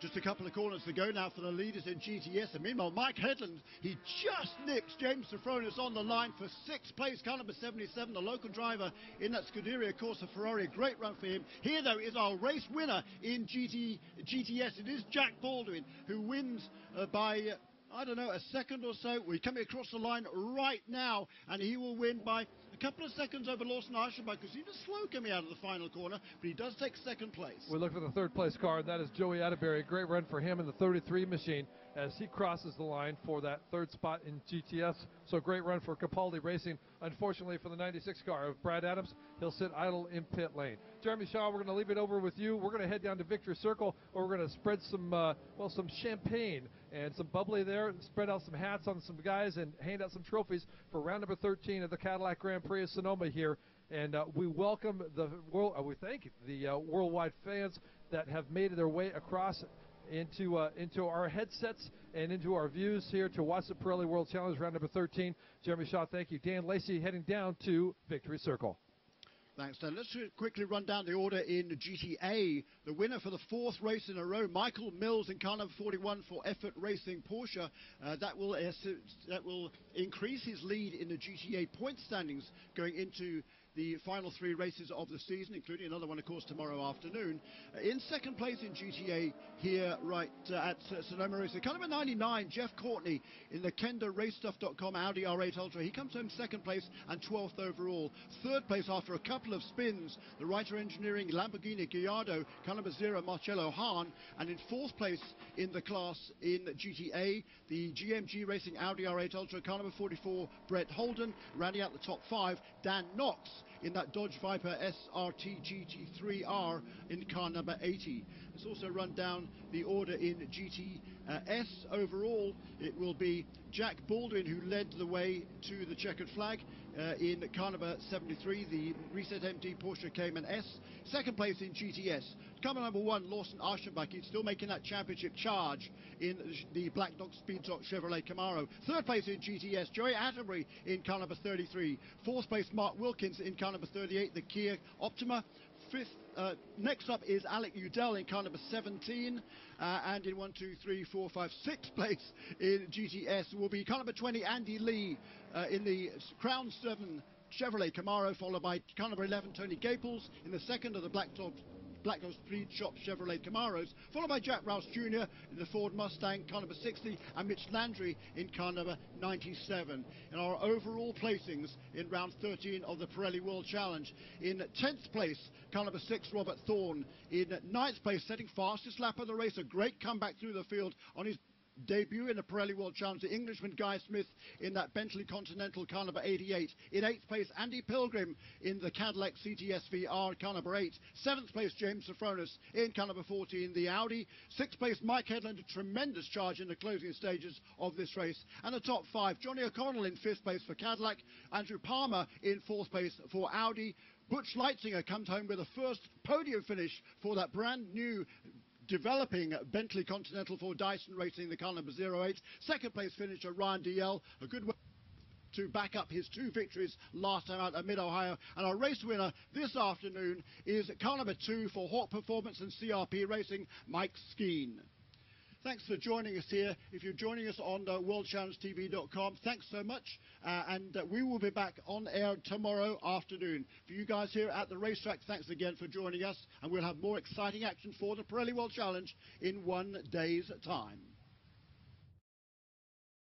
Just a couple of corners to go now for the leaders in GTS. And meanwhile, Mike Headland, he just nips James Sofronis on the line for 6th place. Car number 77, the local driver in that Scuderia Corsa Ferrari. A great run for him. Here, though, is our race winner in GTS. It is Jack Baldwin, who wins by, I don't know, a second or so. We're coming across the line right now, and he will win by a couple of seconds over Lawson Aschenbach, because he was slow coming out of the final corner, but he does take 2nd place. We look for the 3rd place car, and that is Joey Atterbury. A great run for him in the 33 machine as he crosses the line for that 3rd spot in GTS. So a great run for Capaldi Racing. Unfortunately for the 96 car of Brad Adams, he'll sit idle in pit lane. Jeremy Shaw, we're going to leave it over with you. We're going to head down to Victory Circle, where we're going to spread some, some champagne and some bubbly there, spread out some hats on some guys, and hand out some trophies for round number 13 of the Cadillac Grand Prix of Sonoma here. And we welcome the world. We thank the worldwide fans that have made their way across into our headsets and into our views here to watch the Pirelli World Challenge round number 13. Jeremy Shaw, thank you. Dan Lacey heading down to Victory Circle. Thanks, Dan. Let's quickly run down the order in GTA. The winner for the 4th race in a row, Michael Mills in car number 41 for Effort Racing Porsche. That will increase his lead in the GTA point standings going into the final 3 races of the season, including another one, of course, tomorrow afternoon. In second place in GTA here, right at Sonoma Racing, car number 99, Jeff Courtney in the KendaRaceStuff.com Audi R8 Ultra. He comes home second place and 12th overall. Third place after a couple of spins, the Writer Engineering Lamborghini Gallardo, car number 0, Marcello Hahn. And in 4th place in the class in GTA, the GMG Racing Audi R8 Ultra, car number 44, Brett Holden. Rounding out the top 5, Dan Knox in that Dodge Viper SRT GT3R in car number 80. Let's also run down the order in GTS. Overall, it will be Jack Baldwin who led the way to the checkered flag in car number 73, the Reset MT Porsche Cayman S. Second place in GTS, car number 1, Lawson Aschenbach. He's still making that championship charge in the Black Dog Speed Talk Chevrolet Camaro. Third place in GTS, Joey Atterbury in car number 33. 4th place, Mark Wilkins in car number 38, the Kia Optima. Next up is Alec Udell in car number 17, and in 1, 2, 3, 4, 5, 6th place in GTS will be car number 20, Andy Lee in the Crown 7 Chevrolet Camaro, followed by car number 11, Tony Gaples in the second of the Black Dog Speed Shop Chevrolet Camaros, followed by Jack Rouse Jr. in the Ford Mustang, car number 60, and Mitch Landry in car number 97. In our overall placings in round 13 of the Pirelli World Challenge, in 10th place, car number 6, Robert Thorne. In 9th place, setting fastest lap of the race, a great comeback through the field on his debut in the Pirelli World Challenge, the Englishman Guy Smith in that Bentley Continental car number 88. In 8th place, Andy Pilgrim in the Cadillac CTS VR car number 8. 7th place, James Sofronis in car number 14, the Audi. 6th place, Mike Headland, a tremendous charge in the closing stages of this race. And the top 5, Johnny O'Connell in 5th place for Cadillac, Andrew Palmer in 4th place for Audi. Butch Leitzinger comes home with a first podium finish for that brand new developing Bentley Continental for Dyson Racing, the car number 08. Second place finisher Ryan DL, a good way to back up his 2 victories last time out at Mid-Ohio. And our race winner this afternoon is car number 2 for Hawk Performance and CRP Racing, Mike Skeen. Thanks for joining us here. If you're joining us on worldchallengetv.com, thanks so much. And we will be back on air tomorrow afternoon. For you guys here at the racetrack, thanks again for joining us. And we'll have more exciting action for the Pirelli World Challenge in 1 day's time.